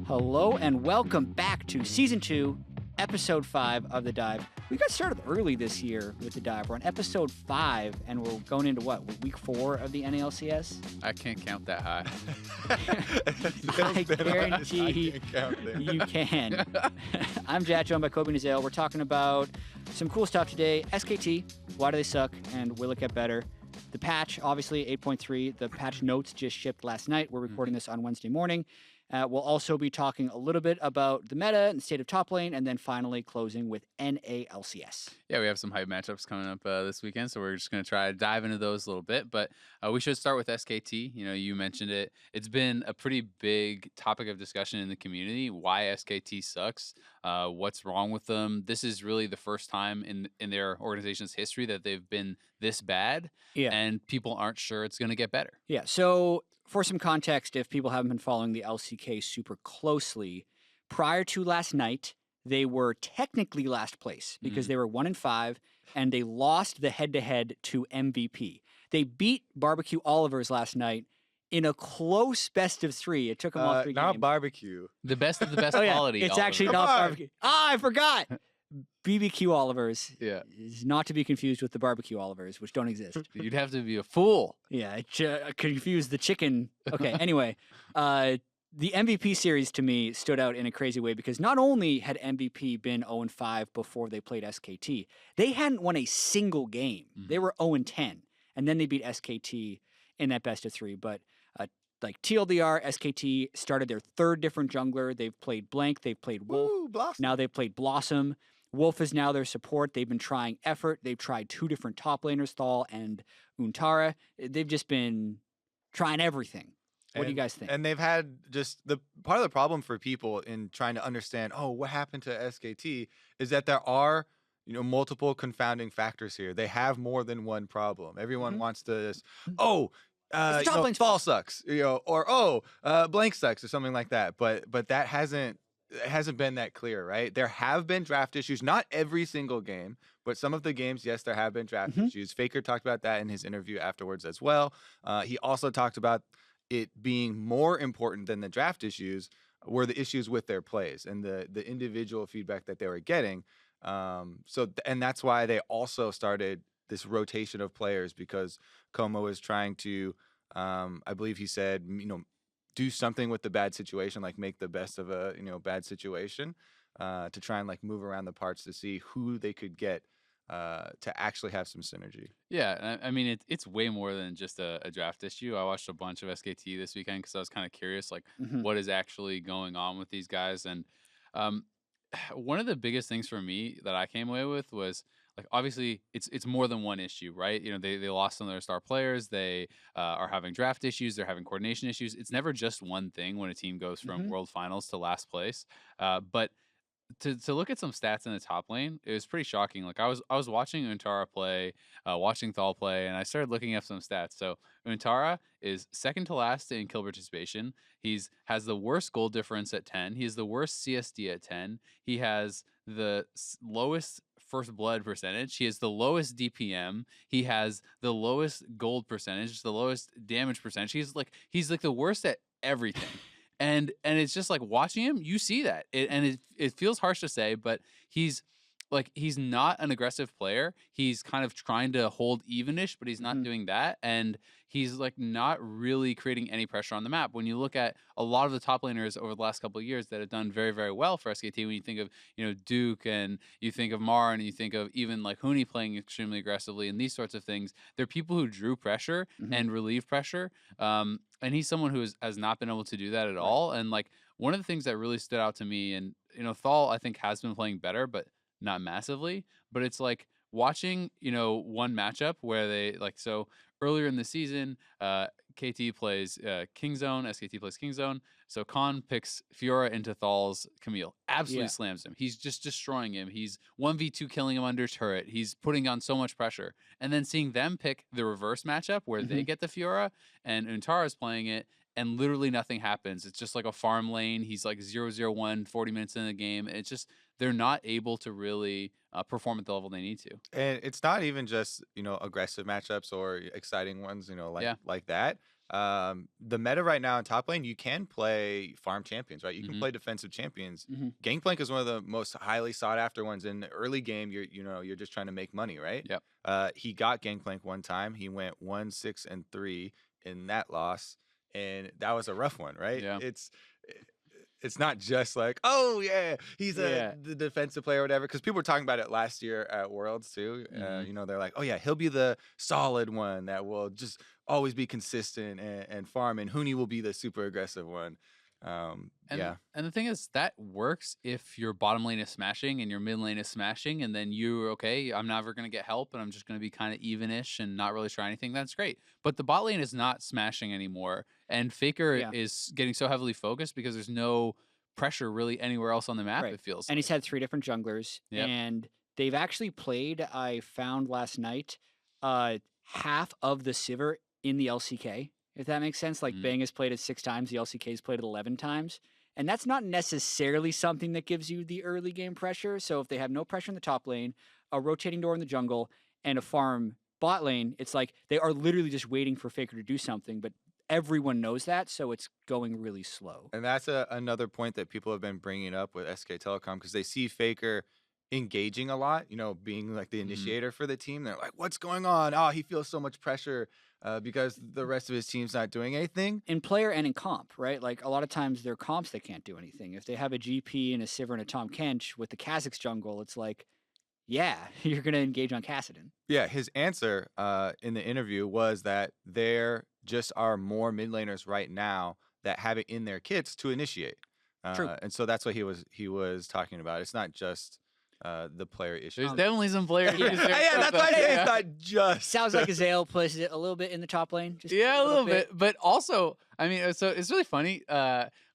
Hello and welcome back to Season 2, Episode 5 of The Dive. We got started early this year with The Dive. We're on Episode 5, and we're going into what, week 4 of the NA LCS? I can't count that high. I guarantee you can. I'm Jack, joined by Kobe Nazale. We're talking about some cool stuff today. SKT, why do they suck, and will it get better? The patch, obviously, 8.3. The patch notes just shipped last night. We're recording this on Wednesday morning. We'll also be talking a little bit about the meta and the state of top lane, and then finally closing with NA LCS. Yeah, we have some hype matchups coming up this weekend, so we're just going to try to dive into those a little bit. But we should start with SKT. You know, you mentioned it. It's been a pretty big topic of discussion in the community, why SKT sucks, what's wrong with them. This is really the first time in their organization's history that they've been this bad, and people aren't sure it's going to get better. Yeah, so for some context, if people haven't been following the LCK super closely, prior to last night, they were technically last place because they were 1-5, and they lost the head-to-head to MVP. They beat Barbecue Olivers last night in a close best of 3. It took them all 3 games. Not barbecue. The best of the best quality. It's actually not barbecue. I forgot. BBQ Olivers is not to be confused with the Barbecue Olivers, which don't exist. You'd have to be a fool. Yeah, confuse the chicken. Okay, anyway, the MVP series to me stood out in a crazy way because not only had MVP been 0-5 before they played SKT, they hadn't won a single game. They were 0-10, and then they beat SKT in that best of 3. But like TLDR, SKT started their 3rd different jungler. They've played Blank, they've played Wolf. Now they've played Blossom. Wolf is now their support. They've been trying effort. They've tried 2 different top laners, Thal and Untara. They've just been trying everything. What do you guys think? And they've had just the part of the problem for people in trying to understand, what happened to SKT is that there are, multiple confounding factors here. They have more than one problem. Everyone wants to, Thal sucks, or Blank sucks or something like that. But that hasn't been that clear, right? There have been draft issues, not every single game, but some of the games, yes, there have been draft issues. Faker talked about that in his interview afterwards as well. He also talked about it being more important than the draft issues were the issues with their plays and the individual feedback that they were getting. And that's why they also started this rotation of players, because Como is trying to, I believe he said, do something with the bad situation, like make the best of a bad situation, to try and like move around the parts to see who they could get to actually have some synergy. Yeah, I mean it's way more than just a draft issue. I watched a bunch of SKT this weekend because I was kind of curious, like what is actually going on with these guys. And one of the biggest things for me that I came away with was, like, obviously it's more than one issue, right? They lost some of their star players. They are having draft issues. They're having coordination issues. It's never just one thing when a team goes from world finals to last place. But to look at some stats in the top lane, it was pretty shocking. Like I was watching Untara play, watching Thal play, and I started looking up some stats. So Untara is second to last in kill participation. Has the worst goal difference at 10. He has the worst CSD at 10. He has the lowest first blood percentage. He has the lowest DPM. He has the lowest gold percentage, the lowest damage percentage. He's like the worst at everything. And it's just like watching him, you see that. It feels harsh to say, but he's not an aggressive player. He's kind of trying to hold evenish, but he's not doing that. And he's like not really creating any pressure on the map. When you look at a lot of the top laners over the last couple of years that have done very, very well for SKT, when you think of, Duke, and you think of Mar, and you think of even like Huni playing extremely aggressively and these sorts of things, they're people who drew pressure and relieve pressure. And he's someone who has not been able to do that at all. And like one of the things that really stood out to me, and Thal I think has been playing better, but not massively. But it's like watching, one matchup where they so earlier in the season, KT plays Kingzone, SKT plays Kingzone. So Khan picks Fiora into Thal's Camille. Absolutely slams him. He's just destroying him. He's 1v2 killing him under turret. He's putting on so much pressure. And then seeing them pick the reverse matchup where they get the Fiora and Untara's playing it, and literally nothing happens. It's just like a farm lane. He's like 0-0-1, 40 minutes in the game. It's just they're not able to really perform at the level they need to. And it's not even just, aggressive matchups or exciting ones, like that. The meta right now in top lane, you can play farm champions, right? You can play defensive champions. Gangplank is one of the most highly sought after ones. In the early game, you're just trying to make money, right? Yep. He got Gangplank one time. He went 1-6-3 in that loss, and that was a rough one, right? Yeah. It's not just like, oh yeah, he's the defensive player or whatever. Because people were talking about it last year at Worlds too. They're like, oh yeah, he'll be the solid one that will just always be consistent and farm, and Huni will be the super aggressive one. And the thing is, that works if your bottom lane is smashing and your mid lane is smashing, and then you're okay, I'm never going to get help and I'm just going to be kind of even-ish and not really try anything. That's great. But the bot lane is not smashing anymore, and Faker is getting so heavily focused because there's no pressure really anywhere else on the map, it feels and he's had 3 different junglers, and they've actually played, I found last night, half of the Sivir in the LCK, if that makes sense. Like Bang has played it 6 times, the LCK's played it 11 times. And that's not necessarily something that gives you the early game pressure. So if they have no pressure in the top lane, a rotating door in the jungle, and a farm bot lane, it's like they are literally just waiting for Faker to do something, but everyone knows that, so it's going really slow. And that's another point that people have been bringing up with SK Telecom, because they see Faker engaging a lot, being like the initiator for the team. They're like, what's going on? Oh, he feels so much pressure because the rest of his team's not doing anything. In player and in comp, right? Like a lot of times they're comps that can't do anything. If they have a GP and a Sivir and a Tahm Kench with the Kha'Zix jungle, it's like, yeah, you're going to engage on Kassadin. Yeah, his answer in the interview was that there just are more mid laners right now that have it in their kits to initiate. True. And so that's what he was talking about. It's not just the player issue. There's definitely some player issues. Yeah, that's why I say it's not just. Sounds like Azale plays it a little bit in the top lane. Just a little bit. But also, I mean, so it's really funny.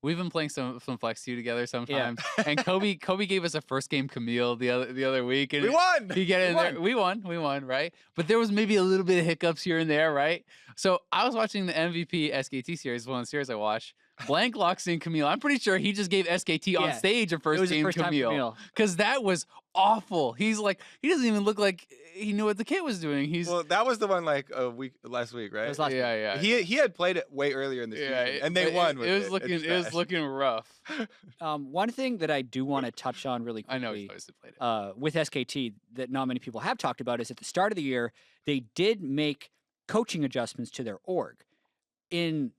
We've been playing some Flex 2 together sometimes. And Kobe gave us a first game Camille the other week. And we won! He get in there. We won, right? But there was maybe a little bit of hiccups here and there, right? So I was watching the MVP SKT series, one of the series I watched. Blank locks in Camille. I'm pretty sure he just gave SKT on stage a first game Camille. Because that was awful. He's like, he doesn't even look like he knew what the kid was doing. Well, that was the one like last week, right? It was last week. Yeah. He had played it way earlier in the season, and they won. It was looking rough. One thing that I do want to touch on really quickly, I know he's supposed to play it. With SKT that not many people have talked about is at the start of the year they did make coaching adjustments to their org. In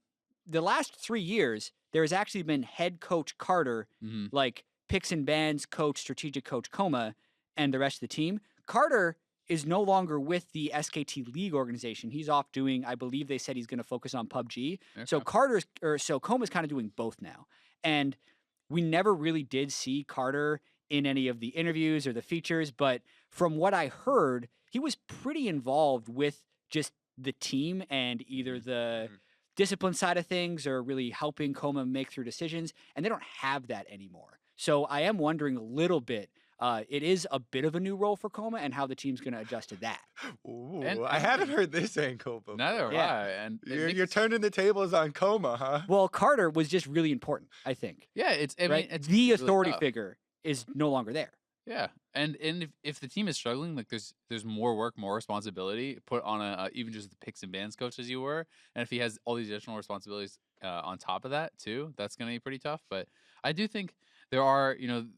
the last 3 years, there has actually been head coach Carter, like picks and bans coach, strategic coach Coma, and the rest of the team. Carter is no longer with the SKT League organization. He's off doing, I believe they said he's going to focus on PUBG. Okay. So Coma's kind of doing both now. And we never really did see Carter in any of the interviews or the features, but from what I heard, he was pretty involved with just the team and either the discipline side of things or really helping Coma make through decisions, and they don't have that anymore. So I am wondering a little bit. It is a bit of a new role for Coma and how the team's going to adjust to that. Ooh, I haven't heard this angle before. Neither have I. And you're turning the tables on Coma, huh? Well, Carter was just really important, I think. Yeah, it's the really authority tough. figure is no longer there. Yeah, and if the team is struggling, like there's more work, more responsibility put on even just the picks and bans coach as you were, and if he has all these additional responsibilities on top of that too, that's gonna be pretty tough. But I do think there are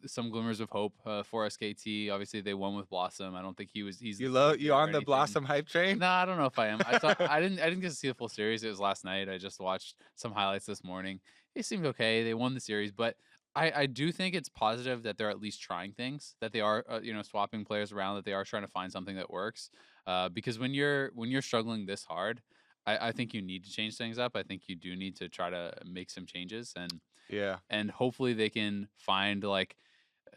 some glimmers of hope for SKT. Obviously, they won with Blossom. I don't think he's you on the Blossom hype train? No, I don't know if I am. I didn't get to see the full series. It was last night. I just watched some highlights this morning. It seemed okay. They won the series, but I do think it's positive that they're at least trying things, that they are swapping players around, that they are trying to find something that works. Because when you're struggling this hard, I think you need to change things up. I think you do need to try to make some changes, and hopefully they can find like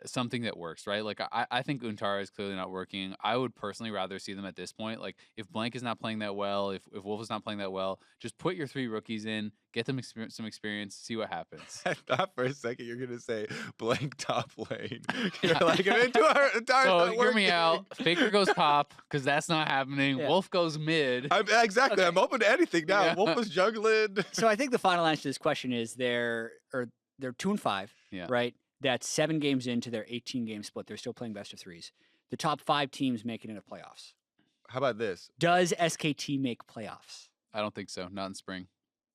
something that works, right? Like I think Untara is clearly not working. I would personally rather see them at this point. Like if Blank is not playing that well, if Wolf is not playing that well, just put your 3 rookies in, get them some experience, see what happens. I thought for a second you're gonna say Blank top lane. You're like, Untara's so not hear me working. out. Faker goes top because that's not happening. Yeah. Wolf goes mid. Exactly. Okay. I'm open to anything now. Yeah. Wolf was juggling. So I think the final answer to this question is they're 2-5, Yeah. right? that's 7 games into their 18-game split. They're still playing best of threes. The top 5 teams make it into playoffs. How about this? Does SKT make playoffs? I don't think so. Not in spring.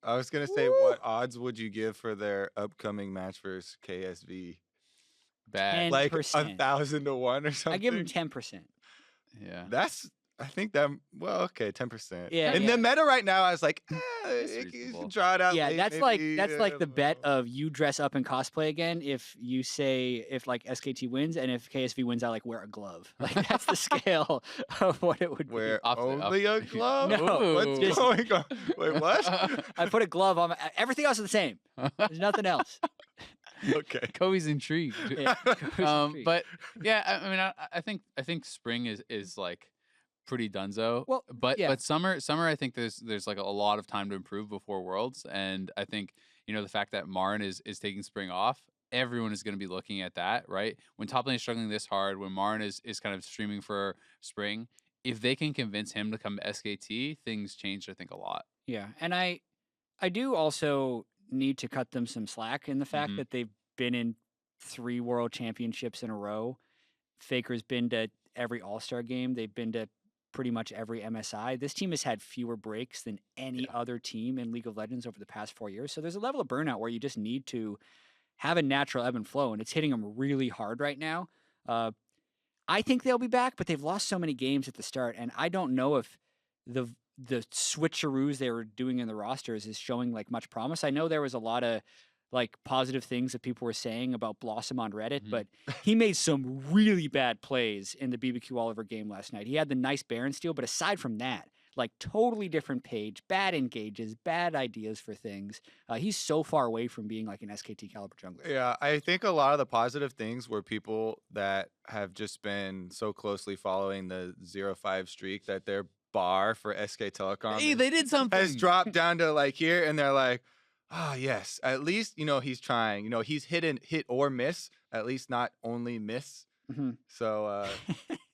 I was gonna say, what odds would you give for their upcoming match versus KSV? Bad. Like 10%. 1,000 to 1 or something. I give them 10%. Yeah. I think that, well, okay, 10%. Yeah, In yeah. the meta right now, I was like, It's you reasonable. can draw it out. Yeah, late, that's maybe, like the bet well. of you dress up and cosplay again if you say if like SKT wins, and if KSV wins, I like wear a glove. Like that's the scale of what it would Wear Opposite, only a opposite. glove? No, What's just- going on? Wait, what? be. I put a glove on. Everything else is the same. There's nothing else. Okay. Kobe's intrigued. Yeah, But yeah, I mean, I think spring is like pretty dunzo. Well, yeah. but summer, I think there's like a lot of time to improve before Worlds, and I think the fact that Marn is taking spring off, everyone is going to be looking at that, right? When top lane is struggling this hard, when Marn is kind of streaming for spring, if they can convince him to come to SKT, things change, I think, a lot. Yeah, and I do also need to cut them some slack in the fact Mhm. that they've been in 3 world championships in a row. Faker's been to every All-Star game. They've been to pretty much every MSI. This team has had fewer breaks than any other team in League of Legends over the past 4 years. So there's a level of burnout where you just need to have a natural ebb and flow, and it's hitting them really hard right now. I think they'll be back, but they've lost so many games at the start, and I don't know if the switcheroos they were doing in the rosters is showing like much promise. I know there was a lot of like positive things that people were saying about Blossom on Reddit, Mhm. but he made some really bad plays in the BBQ Oliver game last night. He had the nice Baron steal, but aside from that, like totally different page, bad engages, bad ideas for things. He's so far away from being like an SKT caliber jungler. Yeah, I think a lot of the positive things were people that have just been so closely following the 0-5 streak that their bar for SK Telecom Hey, they did something. has dropped down to like here, and they're like, oh yes, at least he's trying. He's hit or miss, at least not only miss. Mhm. So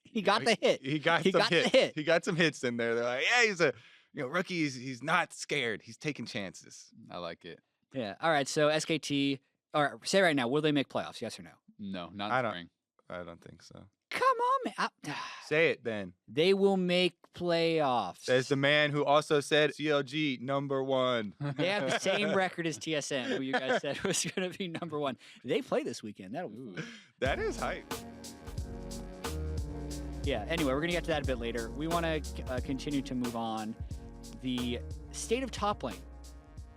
He got the hit. He got He some got the hits. hit. He got some hits in there. They're like, yeah, he's a rookie. He's not scared. He's taking chances. I like it. Yeah. All right. So SKT, or say right now, will they make playoffs? Yes or no? No, not I in don't- spring. I don't think so. Come on, man. Say it then. They will make playoffs. Says the man who also said CLG #1. They have the same record as TSM, who you guys said was going to be #1. They play this weekend. That'll be fun. That is hype. Yeah. Anyway, we're going to get to that a bit later. We want to continue to move on. The state of top lane,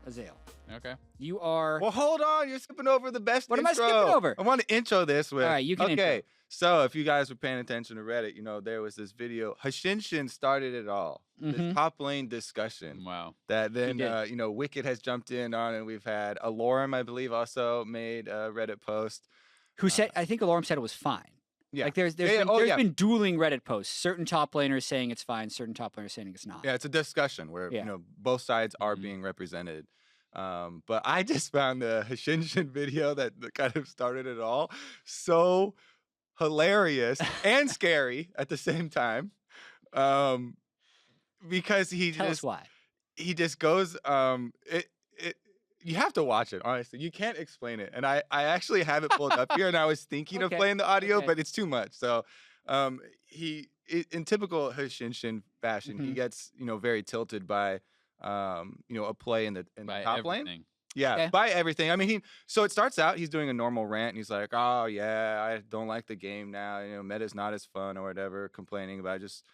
Azael. Okay. You are. Well, hold on. You're skipping over the best What am I intro. skipping over? I want to intro this with. All right, you can intro. Okay. So if you guys were paying attention to Reddit, there was this video. Hashinshin started it all. Mhm. This top lane discussion. Wow. That then, did. Wicked has jumped in on, and we've had Alorum, I believe, also made a Reddit post. Who said? I think Alorum said it was fine. Yeah. Like there's Yeah, been, oh, there's yeah. been dueling Reddit posts. Certain top laners saying it's fine. Certain top laners saying it's not. Yeah, it's a discussion where Yeah. both sides are Mhm. being represented. But I just found the Hashinshin video that kind of started it all so hilarious and scary at the same time. Because Tell us why. he just goes you have to watch it, honestly. You can't explain it. And I actually have it pulled up here, and I was thinking of Okay, playing the audio, okay. but it's too much. So in typical Hashinshin fashion, he Mhm. gets very tilted by a play in the By top lane. everything. Yeah, Okay. by everything. I mean, so it starts out, he's doing a normal rant, and he's like, oh, yeah, I don't like the game now. Meta's not as fun or whatever, complaining about just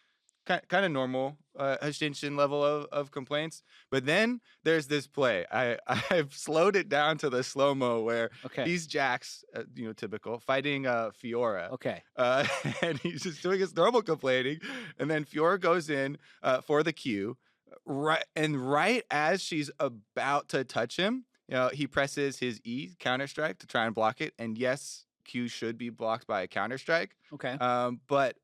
kind of normal Hashinshin level of complaints. But then there's this play. I've slowed it down to the slow-mo where Okay. he's Jax, typical, fighting Fiora. Okay. And he's just doing his normal complaining. And then Fiora goes in for the Q. Right as she's about to touch him, he presses his E, Counter-Strike, to try and block it. And yes, Q should be blocked by a Counter-Strike. Okay. But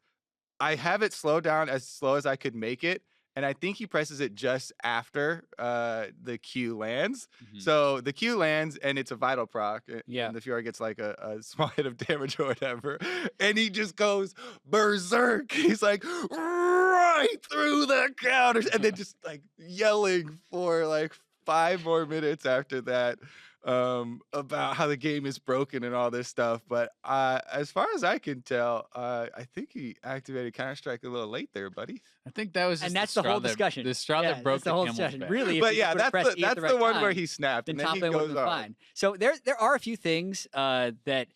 I have it slowed down as slow as I could make it. And I think he presses it just after the Q lands. Mhm. So the Q lands, and it's a vital proc. Yeah. And the Fiora gets like a small hit of damage or whatever. And he just goes berserk. He's like, right through the counters. And then just like yelling for like 5 more minutes after that. about how the game is broken and all this stuff. But as far as I can tell, I think he activated Counter-Strike a little late there, buddy. I think that was just And that's the whole discussion. The straw Yeah, that broke that's the the whole camel's discussion. back. Really, if But he yeah, just would've pressed E at that's the the right one where time, he snapped, then and then top he lane would have goes been off. fine. So there are a few things that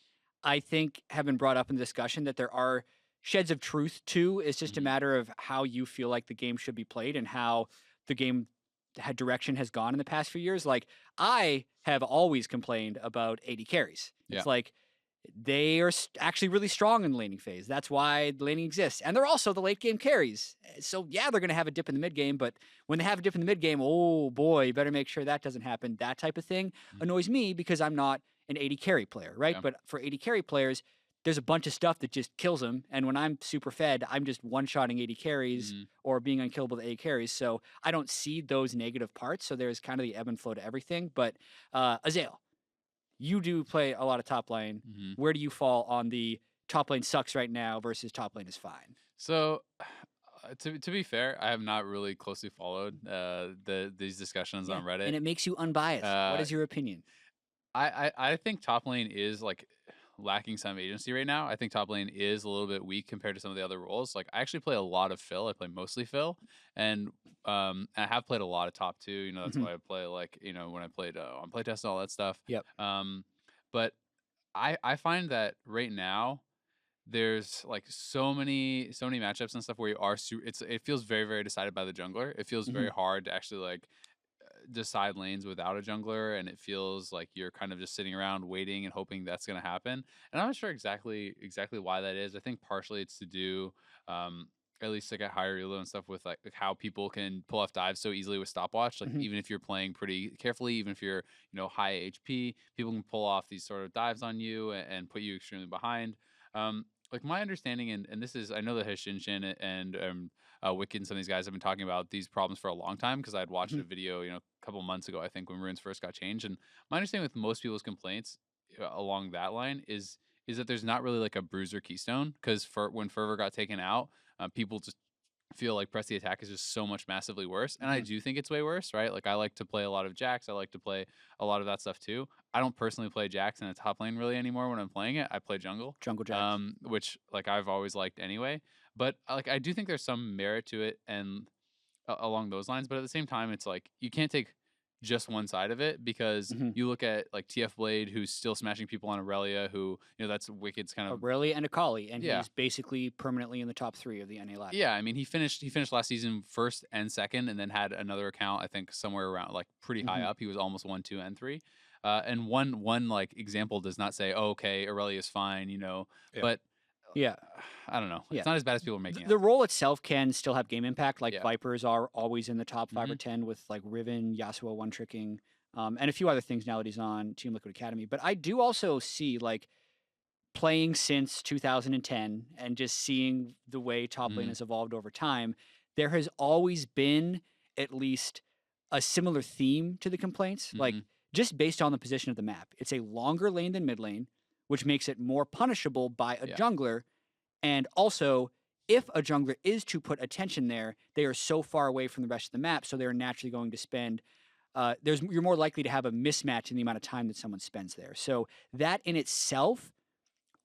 I think have been brought up in the discussion that there are sheds of truth to. It's just a matter of how you feel like the game should be played and how the game direction has gone in the past few years. Like, I have always complained about AD carries. It's like they are actually really strong in the laning phase. That's why the laning exists. And they're also the late game carries. So yeah, they're going to have a dip in the mid game, but when they have a dip in the mid game, oh boy, you better make sure that doesn't happen. That type of thing annoys me because I'm not an AD carry player, right? Yeah. But for AD carry players, there's a bunch of stuff that just kills them. And when I'm super fed, I'm just one-shotting AD carries or being unkillable to AD carries. So I don't see those negative parts. So there's kind of the ebb and flow to everything. But Azael, you do play a lot of top lane. Where do you fall on the top lane sucks right now versus top lane is fine? So, to be fair, I have not really closely followed these discussions on Reddit, and it makes you unbiased. What is your opinion? I think top lane is like lacking some agency right now. I think top lane is a little bit weak compared to some of the other roles. Like, I actually play a lot of Phil. I play mostly Phil, and I have played a lot of top too. You know, that's why I play, like, you know, when I played on playtest and all that stuff. Yep. But I find that right now there's like so many matchups and stuff where you are it feels very, very decided by the jungler. It feels very hard to actually like decide lanes without a jungler, and it feels like you're kind of just sitting around waiting and hoping that's going to happen. And I'm not sure exactly why that is. I think partially it's to do at least like at higher elo and stuff with like how people can pull off dives so easily with stopwatch. Like, even if you're playing pretty carefully, even if you're, you know, high HP, people can pull off these sort of dives on you and put you extremely behind. Like, my understanding, and this is, I know that Hishinshin and Wicked and some of these guys have been talking about these problems for a long time, because I had watched a video, you know, a couple months ago, I think, when runes first got changed. And my understanding with most people's complaints along that line is that there's not really like a bruiser keystone, because when Fervor got taken out, people just feel like press the attack is just so much massively worse. And I do think it's way worse, right? Like, I like to play a lot of Jax. I like to play a lot of that stuff too. I don't personally play Jax in a top lane really anymore when I'm playing it. I play jungle. Jungle Jax. Which, like, I've always liked anyway. But like, I do think there's some merit to it and along those lines. But at the same time, it's like you can't take just one side of it, because you look at like TF Blade, who's still smashing people on Aurelia, who, you know, that's Wicked's kind of Aurelia and Akali, and he's basically permanently in the top 3 of the NA ladder. Yeah, I mean, he finished last season first and second, and then had another account, I think, somewhere around like pretty high up. He was almost 1, 2, and 3. And one like example does not say, oh, okay, Aurelia's fine, you know, but I don't know. It's not as bad as people are making it. The role itself can still have game impact. Like, Vipers are always in the top 5 or 10 with like Riven, Yasuo one-tricking, and a few other things now that he's on Team Liquid Academy. But I do also see, like, playing since 2010 and just seeing the way top lane has evolved over time, there has always been at least a similar theme to the complaints. Like, just based on the position of the map, it's a longer lane than mid lane, which makes it more punishable by a jungler. And also, if a jungler is to put attention there, they are so far away from the rest of the map, so they're naturally going to spend you're more likely to have a mismatch in the amount of time that someone spends there. So that in itself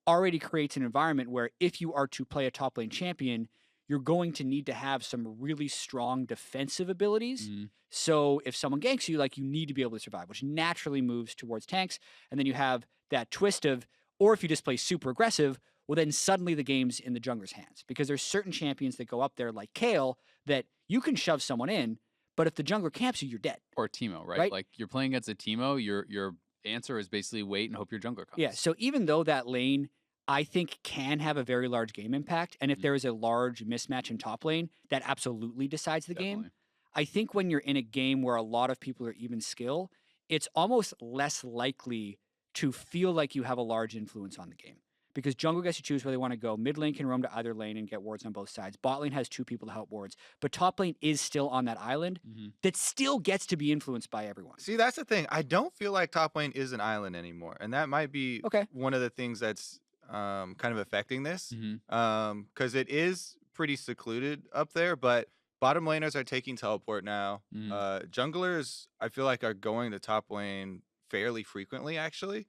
already creates an environment where if you are to play a top lane champion, you're going to need to have some really strong defensive abilities. So if someone ganks you, like, you need to be able to survive, which naturally moves towards tanks. And then you have that twist of, or if you just play super aggressive, well, then suddenly the game's in the jungler's hands, because there's certain champions that go up there like Kale that you can shove someone in, but if the jungler camps you, you're dead. Or Teemo, right? Like, you're playing against a Teemo, your answer is basically wait and hope your jungler comes. Yeah, so even though that lane, I think, can have a very large game impact, and if there is a large mismatch in top lane, that absolutely decides the game. I think when you're in a game where a lot of people are even skill, it's almost less likely to feel like you have a large influence on the game, because jungle gets to choose where they want to go. Mid lane can roam to either lane and get wards on both sides. Bot lane has 2 people to help wards, but top lane is still on that island that still gets to be influenced by everyone. See, that's the thing. I don't feel like top lane is an island anymore, and that might be one of the things that's kind of affecting this, because it is pretty secluded up there. But bottom laners are taking teleport now. Junglers, I feel like, are going to top lane fairly frequently, actually.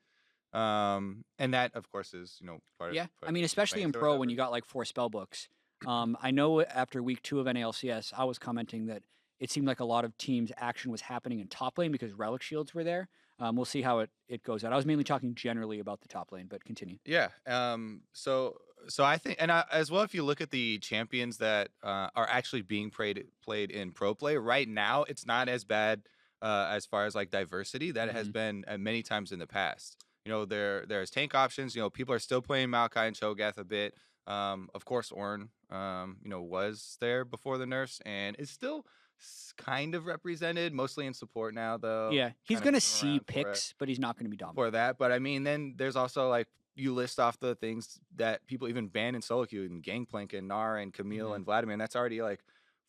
And that, of course, is part Yeah, of I mean, especially in or pro when whatever. you got like 4 spell books. I know after week 2 of NA LCS, I was commenting that it seemed like a lot of teams' action was happening in top lane because relic shields were there. We'll see how it goes out. I was mainly talking generally about the top lane, but continue. Yeah. So I think, and as well, if you look at the champions that are actually being played in pro play right now, it's not as bad as far as like diversity that it has been many times in the past. There's tank options. People are still playing Maokai and Cho'Gath a bit. Of course, Ornn, was there before the nerfs and is still kind of represented, mostly in support now, though. Yeah, he's Kinda going to moving see around for it. picks, but he's not going to be dominant. For that. But I mean, then there's also like you list off the things that people even ban in solo queue and Gangplank and Nara and Camille and Vladimir, and that's already like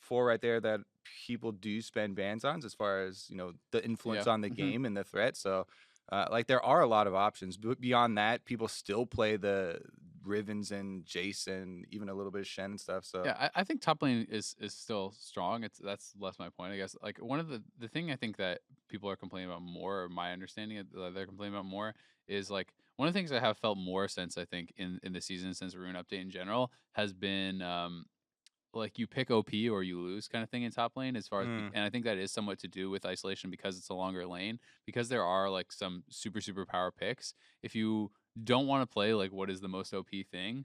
4 right there that people do spend bans on as far as the influence on the game and the threat. So like there are a lot of options, but beyond that, people still play the Rivens and Jason, even a little bit of Shen and stuff. So Yeah, I think top lane is still strong. That's less my point, I guess. Like one of the thing I think that people are complaining about more, or my understanding that they're complaining about more, is like one of the things I have felt more since I think in the season, since Rune Update in general, has been like you pick OP or you lose kind of thing in top lane as far as and I think that is somewhat to do with isolation because it's a longer lane, because there are like some super power picks. If you don't want to play like what is the most OP thing,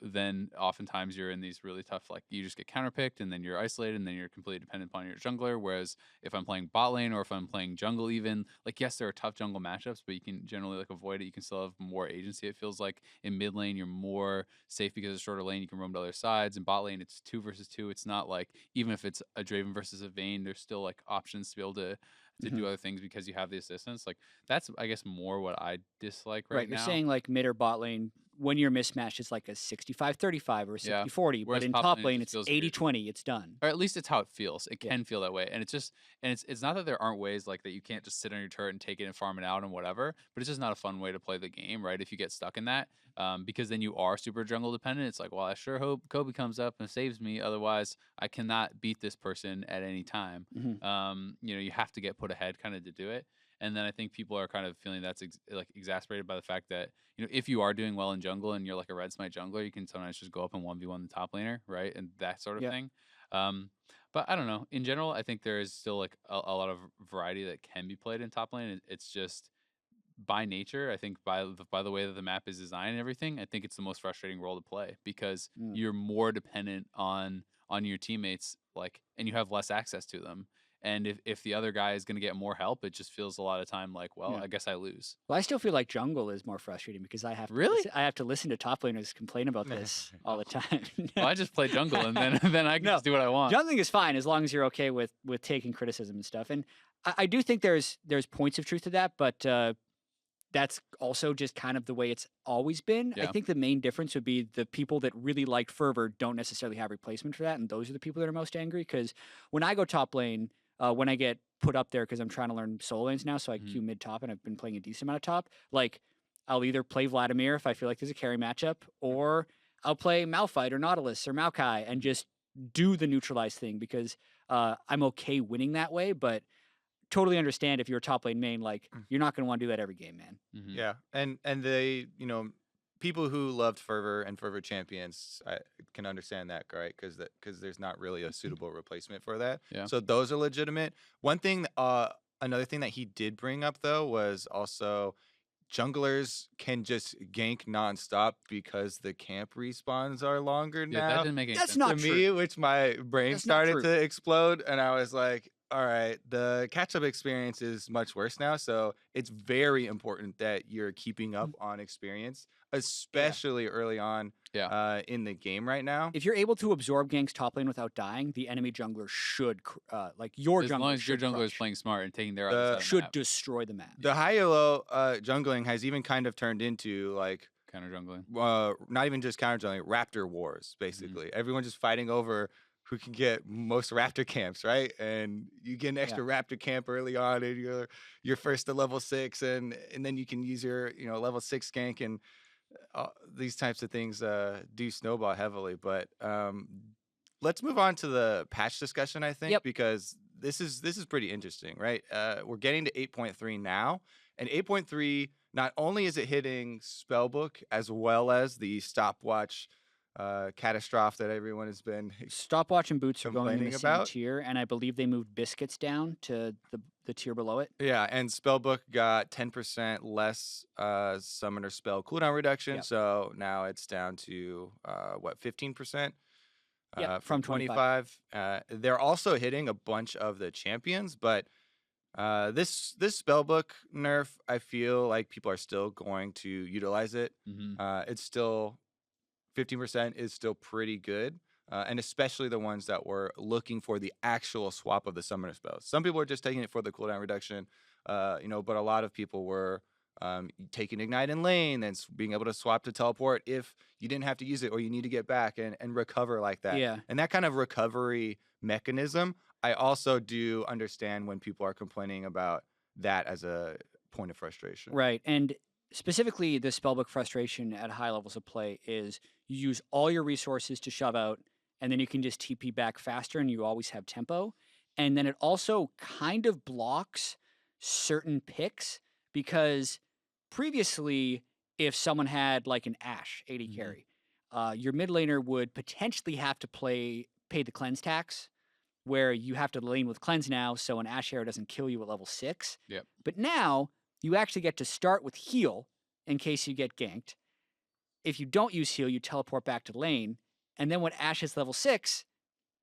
then oftentimes you're in these really tough, like you just get counterpicked and then you're isolated and then you're completely dependent upon your jungler. Whereas if I'm playing bot lane or if I'm playing jungle, even like, yes, there are tough jungle matchups, but you can generally like avoid it. You can still have more agency. It feels like in mid lane, you're more safe because it's shorter lane. You can roam to other sides. In bot lane, it's 2 versus 2. It's not like, even if it's a Draven versus a Vayne, there's still like options to be able to do other things because you have the assistance. Like that's, I guess, more what I dislike right now. You're saying like mid or bot lane, when you're mismatched, it's like a 65-35 or a 60-40. Whereas But in top top lane, lane, it it's just feels weird. 80-20. It's done. Or at least it's how it feels. It can feel that way. And it's just, and it's not that there aren't ways like that you can't just sit on your turret and take it and farm it out and whatever, but it's just not a fun way to play the game, right? If you get stuck in that, because then you are super jungle dependent. It's like, well, I sure hope Kobe comes up and saves me. Otherwise, I cannot beat this person at any time. You have to get put ahead kind of to do it. And then I think people are kind of feeling that's like exasperated by the fact that, if you are doing well in jungle and you're like a red smite jungler, you can sometimes just go up and 1v1 the top laner, right? And that sort of thing. But I don't know. In general, I think there is still like a lot of variety that can be played in top lane. It's just by nature, I think by the way that the map is designed and everything, I think it's the most frustrating role to play because you're more dependent on your teammates, like, and you have less access to them. And if the other guy is going to get more help, it just feels a lot of time like, well, I guess I lose. Well, I still feel like jungle is more frustrating because I have to listen to top laners complain about this all the time. Well, I just play jungle and then I can just do what I want. Jungling is fine as long as you're okay with taking criticism and stuff. And I do think there's points of truth to that, but that's also just kind of the way it's always been. I think the main difference would be the people that really liked Fervor don't necessarily have replacement for that, and those are the people that are most angry. Because when I go top lane, when I get put up there because I'm trying to learn solo lanes now, so I queue mid top, and I've been playing a decent amount of top. Like, I'll either play Vladimir if I feel like there's a carry matchup, or I'll play Malphite or Nautilus or Maokai and just do the neutralize thing because I'm okay winning that way. But totally understand if you're a top lane main, like you're not going to want to do that every game, man. Yeah, and they, people who loved Fervor and Fervor champions, I can understand that, right? Because there's not really a suitable replacement for that. Yeah. So those are legitimate. One thing, another thing that he did bring up though was also junglers can just gank nonstop because the camp respawns are longer now. That didn't make any sense. That's not to true. me, which my brain started to explode, and I was like, all right, the catch-up experience is much worse now, so it's very important that you're keeping up on experience, especially early on in the game right now. If you're able to absorb ganks top lane without dying, the enemy jungler should, like your jungler, as long as your jungler is playing smart and taking their should destroy the map. The high elo jungling has even kind of turned into like counter jungling, not even just counter jungling, raptor wars, basically. Everyone's just fighting over who can get most raptor camps, right? And you get an extra raptor camp early on, and you're first to level 6, and then you can use your level 6 gank, and these types of things do snowball heavily. But let's move on to the patch discussion, I think, because this is pretty interesting, right? We're getting to 8.3 now, and 8.3 not only is it hitting Spellbook as well as the stopwatch catastrophe that everyone has been Stopwatch and Boots are going in the complaining same about. tier, and I believe they moved Biscuits down to the tier below it. Yeah, and Spellbook got 10% less summoner spell cooldown reduction, Yep. so now it's down to 15%? Yep, From from 25. 25. They're also hitting a bunch of the champions, but this spellbook nerf, I feel like people are still going to utilize it. It's still 15% is still pretty good, and especially the ones that were looking for the actual swap of the summoner spells. Some people are just taking it for the cooldown reduction, but a lot of people were taking ignite in lane and being able to swap to teleport if you didn't have to use it or you need to get back and recover like that. Yeah. And that kind of recovery mechanism, I also do understand when people are complaining about that as a point of frustration. Right. And specifically, the spellbook frustration at high levels of play is you use all your resources to shove out, and then you can just TP back faster, and you always have tempo. And then it also kind of blocks certain picks because previously, if someone had like an Ashe AD carry, your mid laner would potentially have to pay the cleanse tax, where you have to lane with cleanse now, so an Ashe arrow doesn't kill you at level 6. Yep. But now you actually get to start with heal in case you get ganked. If you don't use heal, you teleport back to lane, and then when Ashe is level 6,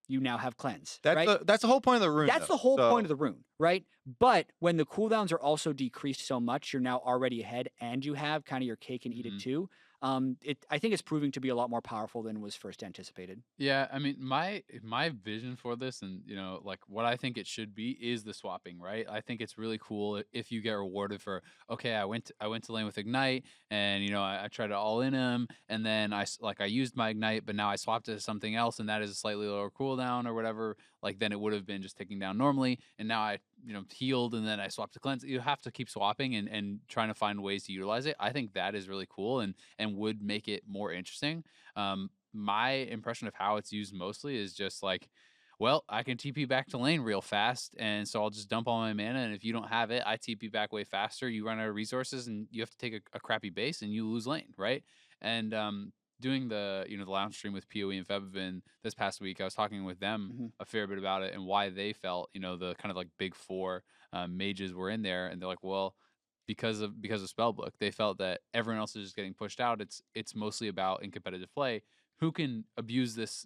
you now have cleanse. That's the whole point of the rune. That's the whole point of the rune, right? But when the cooldowns are also decreased so much, you're now already ahead, and you have kind of your cake and eat it too. I think it's proving to be a lot more powerful than was first anticipated. Yeah, I mean, my vision for this, and like what I think it should be, is the swapping. Right, I think it's really cool if you get rewarded for, okay, I went to lane with ignite, and I tried to all in him, and then I used my ignite, but now I swapped it to something else, and that is a slightly lower cooldown or whatever. Like then it would have been just ticking down normally, and now I healed, and then I swapped to cleanse. You have to keep swapping and trying to find ways to utilize it. I think that is really cool and would make it more interesting. My impression of how it's used mostly is just like, well, I can TP back to lane real fast, and so I'll just dump all my mana, and if you don't have it, I TP back way faster. You run out of resources, and you have to take a crappy base, and you lose lane, right? And doing the the lounge stream with PoE and Febvin this past week, I was talking with them a fair bit about it and why they felt the kind of like big four mages were in there, and they're like, well, because of Spellbook, they felt that everyone else is just getting pushed out. It's mostly about, in competitive play, who can abuse this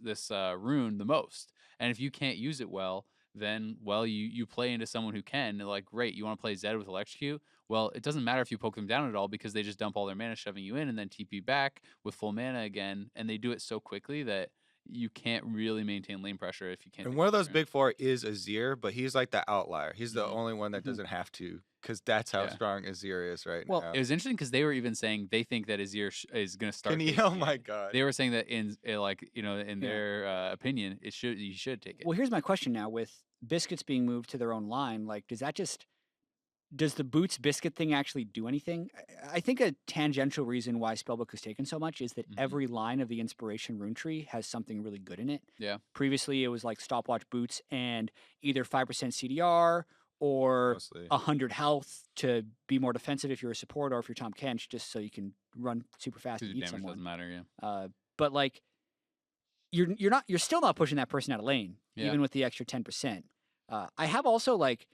rune the most, and if you can't use it well, then you play into someone who can. Like, great, you want to play Zed with Electrocute? Well, it doesn't matter if you poke them down at all because they just dump all their mana, shoving you in, and then TP back with full mana again, and they do it so quickly that you can't really maintain lane pressure if you can't. And one of those big four is Azir, but he's like the outlier. He's the only one that doesn't have to, because that's how strong Azir is right now. It was interesting because they were even saying they think that Azir is going to start. Oh my god! They were saying that in their opinion, you should take it. Well, here's my question now: with Biscuits being moved to their own line, like, does the Boots Biscuit thing actually do anything? I think a tangential reason why Spellbook has taken so much is that every line of the Inspiration Rune Tree has something really good in it. Yeah. Previously, it was like Stopwatch Boots and either 5% CDR or 100 health to be more defensive if you're a support, or if you're Tom Kench, just so you can run super fast and eat someone. Doesn't matter, yeah. But like, you're still not pushing that person out of lane, even with the extra 10%. I have also, like,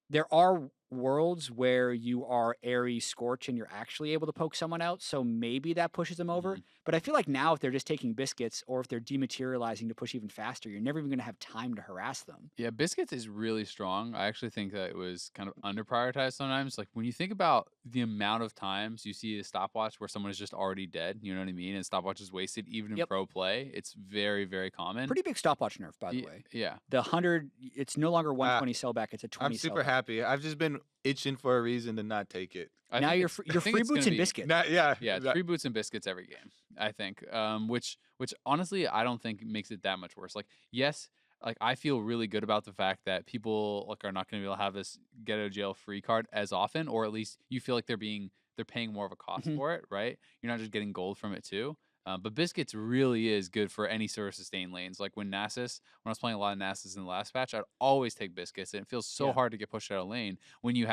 there are worlds where you are Airy Scorch and you're actually able to poke someone out, so maybe that pushes them over. But I feel like now, if they're just taking Biscuits, or if they're dematerializing to push even faster, you're never even going to have time to harass them. Yeah, Biscuits is really strong. I actually think that it was kind of under-prioritized sometimes. Like, when you think about the amount of times you see a stopwatch where someone is just already dead, you know what I mean? And stopwatch is wasted even in pro play. It's very, very common. Pretty big stopwatch nerf, by the way. Yeah. The 100, it's no longer 120 sellback, it's a 20 I'm super happy. I've just been itching for a reason to not take it. Now you're free Boots and Biscuit. It's free Boots and Biscuits every game, I think. Which honestly, I don't think makes it that much worse. Like, yes, like, I feel really good about the fact that people are not going to be able to have this get out of jail free card as often, or at least you feel like they're paying more of a cost for it, right? You're not just getting gold from it too. But Biscuits really is good for any sort of sustained lanes. Like when I was playing a lot of Nasus in the last patch, I'd always take Biscuits, and it feels so hard to get pushed out of lane when you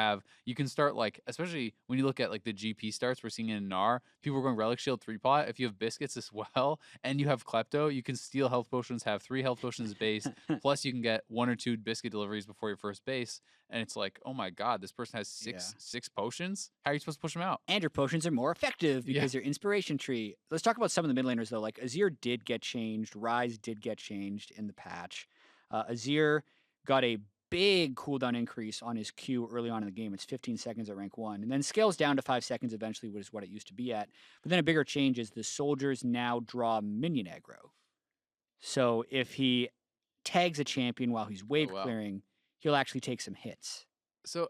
can start, like, especially when you look at like the GP starts we're seeing in NAR, people are going Relic Shield 3-pot. If you have Biscuits as well and you have Klepto, you can steal health potions, have 3 health potions base, plus you can get 1 or 2 biscuit deliveries before your first base. And it's like, oh my god, this person has six potions? How are you supposed to push them out? And your potions are more effective because your inspiration tree. Let's talk about some of the mid laners though. Like Azir did get changed, Ryze did get changed in the patch. Azir got a big cooldown increase on his Q early on in the game. It's 15 seconds at rank 1, and then scales down to 5 seconds eventually, which is what it used to be at. But then a bigger change is the soldiers now draw minion aggro. So if he tags a champion while he's wave clearing, he'll actually take some hits. So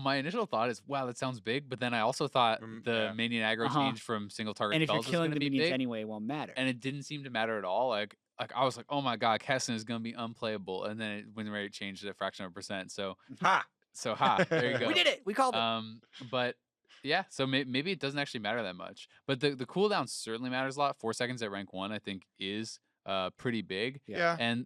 my initial thought is, wow, that sounds big. But then I also thought the minion aggro change from single target and if spells you're killing was the be minions big, anyway, it won't matter. and it didn't seem to matter at all. Like I was like, oh my god, Kessin is gonna be unplayable, and then it went right changed a fraction of a percent. So there you go. We did it. We called it. But yeah, so maybe it doesn't actually matter that much. But the cooldown certainly matters a lot. 4 seconds at rank 1, I think, is pretty big. Yeah. And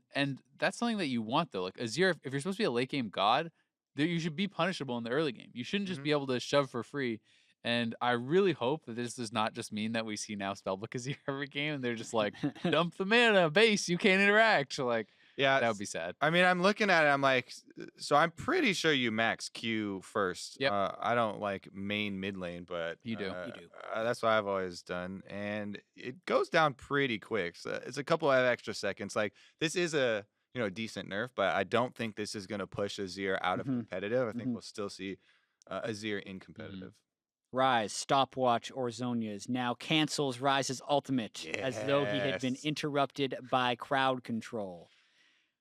that's something that you want though. Like Azir, if you're supposed to be a late game god, you should be punishable in the early game. You shouldn't just be able to shove for free. And I really hope that this does not just mean that we see now Spellbook Azir every game and they're just like, dump the mana, base, you can't interact. Like, yeah, that would be sad. I mean, I'm looking at it, I'm like, so I'm pretty sure you max Q first. Yep. I don't like main mid lane, but You do. You do. That's what I've always done, and it goes down pretty quick. So it's a couple of extra seconds. Like, this is a decent nerf, but I don't think this is going to push Azir out of competitive. I think we'll still see Azir in competitive. Ryze, stopwatch, or Zhonya's now cancels Ryze's ultimate as though he had been interrupted by crowd control.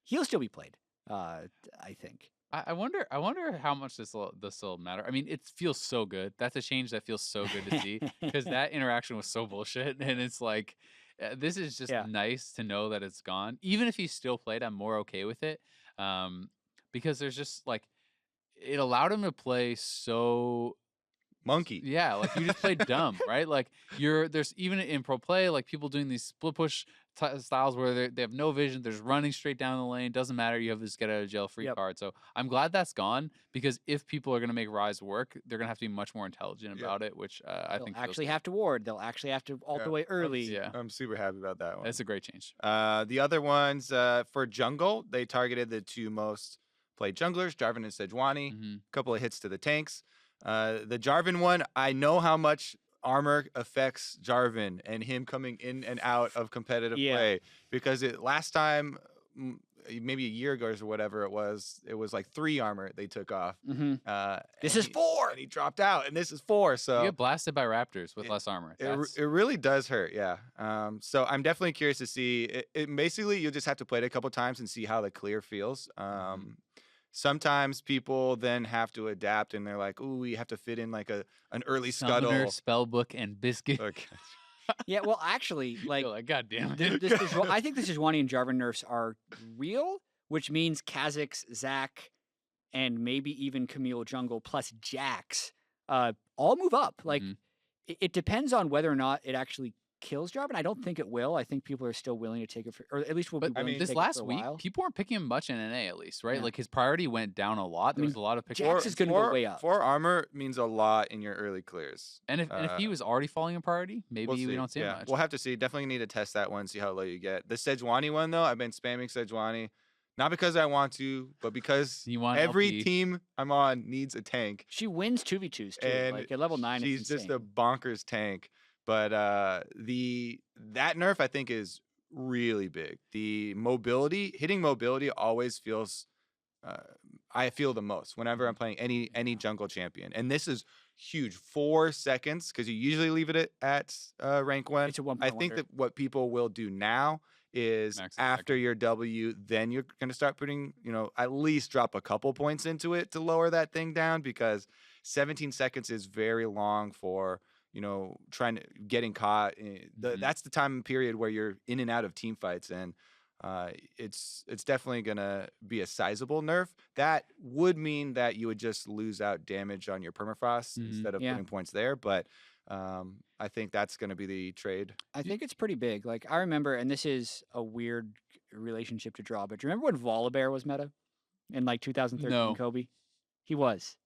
He'll still be played, I think. I wonder how much this will matter. I mean, it feels so good. That's a change that feels so good to see because that interaction was so bullshit, and it's like, this is just nice to know that it's gone. Even if he still played, I'm more okay with it, because there's just like, it allowed him to play so monkey. Yeah, like you just played dumb, right? Like there's even in pro play, like people doing these split push styles where they have no vision, they're just running straight down the lane. Doesn't matter, you have this get out of jail free card. So I'm glad that's gone, because if people are going to make Ryze work, they're going to have to be much more intelligent about it, which I think actually have to ward. They'll actually have to ult away early. I'm super happy about that one. That's a great change. The other ones for jungle, they targeted the 2 most played junglers, Jarvan and Sejuani. A couple of hits to the tanks. The Jarvan one, I know how much armor affects Jarvan and him coming in and out of competitive play, because last time, maybe a year ago or whatever it was like 3 armor they took off. This is 4, and he dropped out, and this is 4. So you get blasted by raptors with less armor. It really does hurt. Yeah. So I'm definitely curious to see it. Basically, you'll just have to play it a couple times and see how the clear feels. Sometimes people then have to adapt, and they're like, "Ooh, we have to fit in like an early scuttle." Spellbook and biscuit. Okay. Yeah, well, actually, like, God damn it. I think the Sejuani and Jarvan nerfs are real, which means Kha'Zix, Zac, and maybe even Camille Jungle plus Jax all move up. Like, it depends on whether or not it actually kills Jarvan. I don't think it will. I think people are still willing to take it or at least will be willing to take it for a while. This last week, people weren't picking him much in NA, at least, right? Like, his priority went down a lot. There was a lot of picking. Jax is going to go way up. 4 armor means a lot in your early clears. And if he was already falling in priority, maybe we don't see him much. We'll have to see. Definitely need to test that one, see how low you get. The Sejuani one, though, I've been spamming Sejuani. Not because I want to, but because every team I'm on needs a tank. She wins 2v2s, too. And like, at level 9, she's just a bonkers tank. But that nerf, I think, is really big. The mobility, hitting mobility always feels, I feel the most whenever I'm playing any jungle champion. And this is huge. 4 seconds, because you usually leave it at rank 1. It's a 1 I think that what people will do now is after your W, then you're going to start putting, at least drop a couple points into it to lower that thing down, because 17 seconds is very long for getting caught. That's the time period where you're in and out of team fights, and it's definitely gonna be a sizable nerf. That would mean that you would just lose out damage on your permafrost instead of putting points there. But I think that's going to be the trade. I think it's pretty big. Like I remember, and this is a weird relationship to draw, but do you remember when Volibear was meta in like 2013? No. Kobe, he was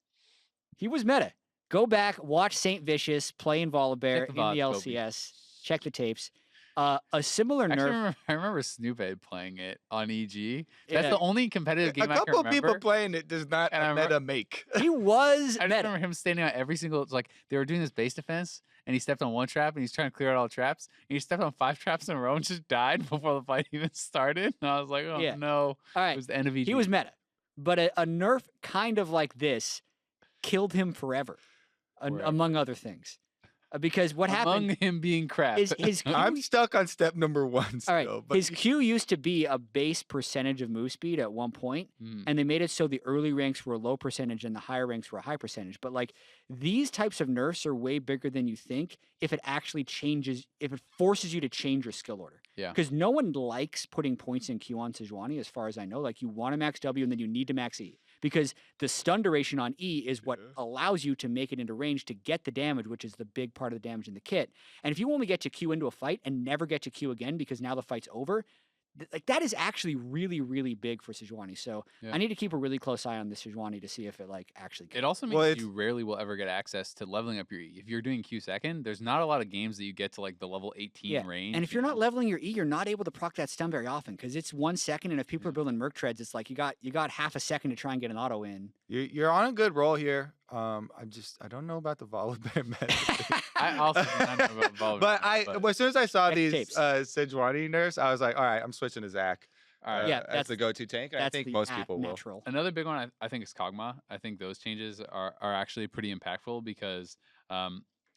meta. Go back, watch Saint Vicious play in Volibear Check in the the VODs, Kobe. LCS. Check the tapes. A similar Actually, nerf. I remember Snoophead playing it on EG. That's Yeah. the only competitive game A I can couple remember. people playing it does not And I a remember- meta make. He was I just meta. remember him standing on every single. It's like they were doing this base defense, and he stepped on one trap, and he's trying to clear out all traps. And he stepped on 5 traps in a row and just died before the fight even started. And I was like, oh Yeah. no! All right, It was the end of EG. he was meta, but a nerf kind of like this killed him forever, Forever. among other things. Because what among happened him being crap. is his Q, I'm stuck on step number 1 still. all right, But his Q used to be a base percentage of move speed at one point, and they made it so the early ranks were a low percentage and the higher ranks were a high percentage. But like these types of nerfs are way bigger than you think if it actually changes, if it forces you to change your skill order. Yeah. Because no one likes putting points in Q on Sejuani, as far as I know. Like you want to max W and then you need to max E. Because the stun duration on E is what allows you to make it into range to get the damage, which is the big part of the damage in the kit. And if you only get to Q into a fight and never get to Q again because now the fight's over, like that is actually really, really big for Sejuani. So Yeah. I need to keep a really close eye on this Sejuani to see if it like actually. It also means Well, it's- you rarely will ever get access to leveling up your E. If you're doing Q second, there's not a lot of games that you get to like the level 18 Yeah, range. and if you're not leveling your E, you're not able to proc that stun very often because it's 1 second. And if people are building Merc treads, it's like you got half a second to try and get an auto in. you're on a good roll here. I don't know about the Volibear meta. I also do not know about Volibear, but as soon as I saw Check the these tapes. Sejuani nerfs, I was like, all right, I'm switching to Zach. all right. Yeah, As that's- the go-to tank. And I That's think the most people will. natural. Another big one I think is Kog'Maw. I think those changes are actually pretty impactful because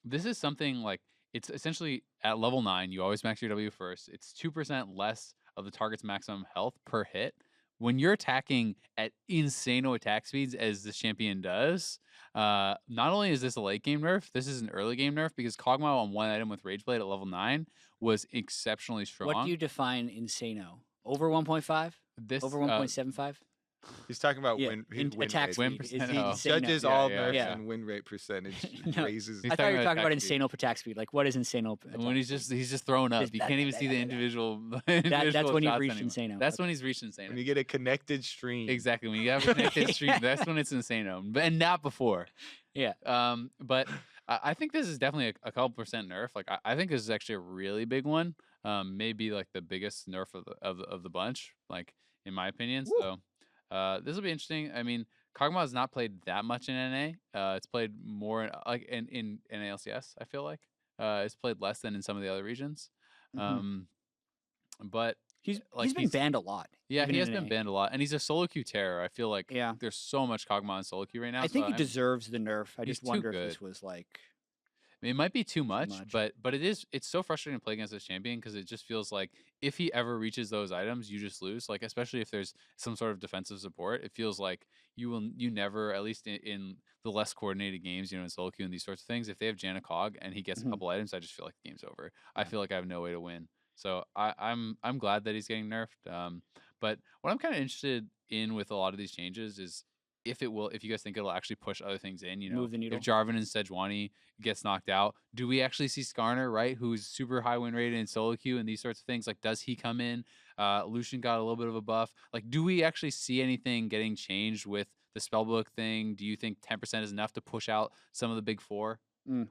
this is something like it's essentially at level 9, you always max your W first. It's 2% less of the target's maximum health per hit. When you're attacking at insano attack speeds as this champion does, not only is this a late game nerf, this is an early game nerf because Kog'Maw on one item with Rageblade at level 9 was exceptionally strong. What do you define insano? Over 1.5? This Over 1.75? He's talking about Yeah, win attack rate. Win speed is percent, the oh. insano. Judges Yeah, all yeah, nerfs yeah. and win rate percentage No. raises. He's I thought you were talking talking about attack speed. insano attack speed. Like, what is insano? When he's just throwing up, Just you that- can't even that- see the that- individual. that's individual when you've shots reached anymore. insano. That's Okay. when he's reached insano. When you get a connected stream. Exactly. When you have a connected stream, that's when it's insano, and not before. Yeah. But I think this is definitely a couple percent nerf. Like I think this is actually a really big one. Maybe like the biggest nerf of the bunch, like in my opinion. Woo. So this will be interesting. I mean, Kog'Maw has not played that much in NA. It's played more like in NA LCS. I feel like it's played less than in some of the other regions. Mhm. But He's like, been banned a lot. yeah, even he in has been NA. banned a lot, and he's a solo queue terror. I feel like Yeah. there's so much Kog'Maw in solo queue right now. I think so he deserves the nerf. I he's just too wonder if good. this was like. I mean, it might be too much, much. but it's so frustrating to play against this champion because it just feels like if he ever reaches those items, you just lose. Like especially if there's some sort of defensive support, it feels like you never, at least in the less coordinated games, in solo queue and these sorts of things, if they have Janna Cog and he gets Mhm. a couple items, I just feel like the game's over. I feel like I have no way to win. So I'm glad that he's getting nerfed. But what I'm kind of interested in with a lot of these changes is if you guys think it'll actually push other things in, Move the needle. if Jarvan and Sejuani gets knocked out, do we actually see Skarner, right, who's super high win rate in solo queue and these sorts of things? Like, does he come in? Lucian got a little bit of a buff. Like, do we actually see anything getting changed with the spellbook thing? Do you think 10% is enough to push out some of the big four?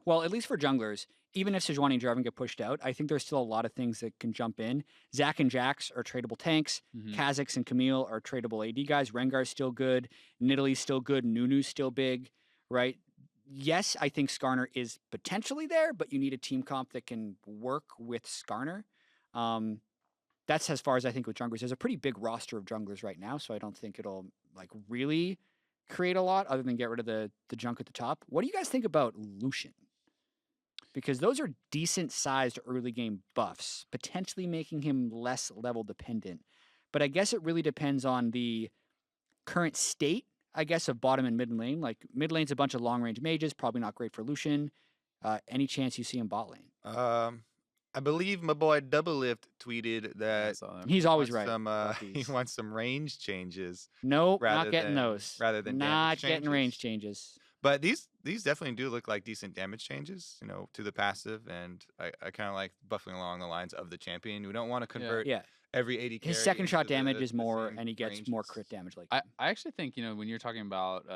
Well, at least for junglers, even if Sejuani and Jarvan get pushed out, I think there's still a lot of things that can jump in. Zac and Jax are tradable tanks. Mhm. Kha'Zix and Camille are tradable AD guys. Rengar's still good. Nidalee's still good. Nunu's still big, right? Yes, I think Skarner is potentially there, but you need a team comp that can work with Skarner. That's as far as I think with junglers. There's a pretty big roster of junglers right now, so I don't think it'll like really create a lot other than get rid of the junk at the top. What do you guys think about Lucian? Because those are decent sized early game buffs, potentially making him less level dependent. But I guess it really depends on the current state, I guess, of bottom and mid lane. Like mid lane's a bunch of long range mages, probably not great for Lucian. Any chance you see him bot lane? I believe my boy Double Lift tweeted I that saw that. He's always wants right. some, about he these. wants some range changes. Nope, rather not getting than- those. rather than not damage getting range changes. changes. But these definitely do look like decent damage changes, to the passive, and I kind of like buffing along the lines of the champion. We don't want to convert Yeah. every 80 His carry second shot into damage is the more, same and he gets range. more crit damage. Like I actually think, when you're talking about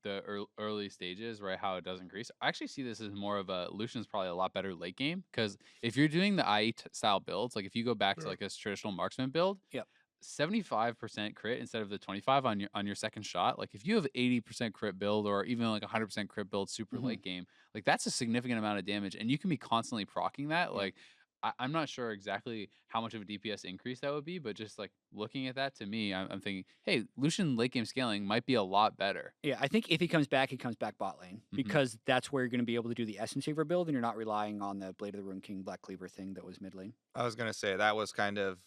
the early stages, right, how it does increase, I actually see this as more of a Lucian's probably a lot better late game, because if you're doing the IE style builds, like if you go back to like a traditional marksman build, Yep. 75% crit instead of the 25 on your second shot. Like if you have 80% crit build, or even like 100% crit build super late game, like that's a significant amount of damage, and you can be constantly proccing that. Yeah. Like I'm not sure exactly how much of a DPS increase that would be, but just like looking at that, to me, I'm thinking, hey, Lucian late game scaling might be a lot better. Yeah, I think if he comes back bot lane, because that's where you're going to be able to do the Essence Weaver build, and you're not relying on the Blade of the Rune King Black Cleaver thing that was mid lane. I was gonna say that was kind of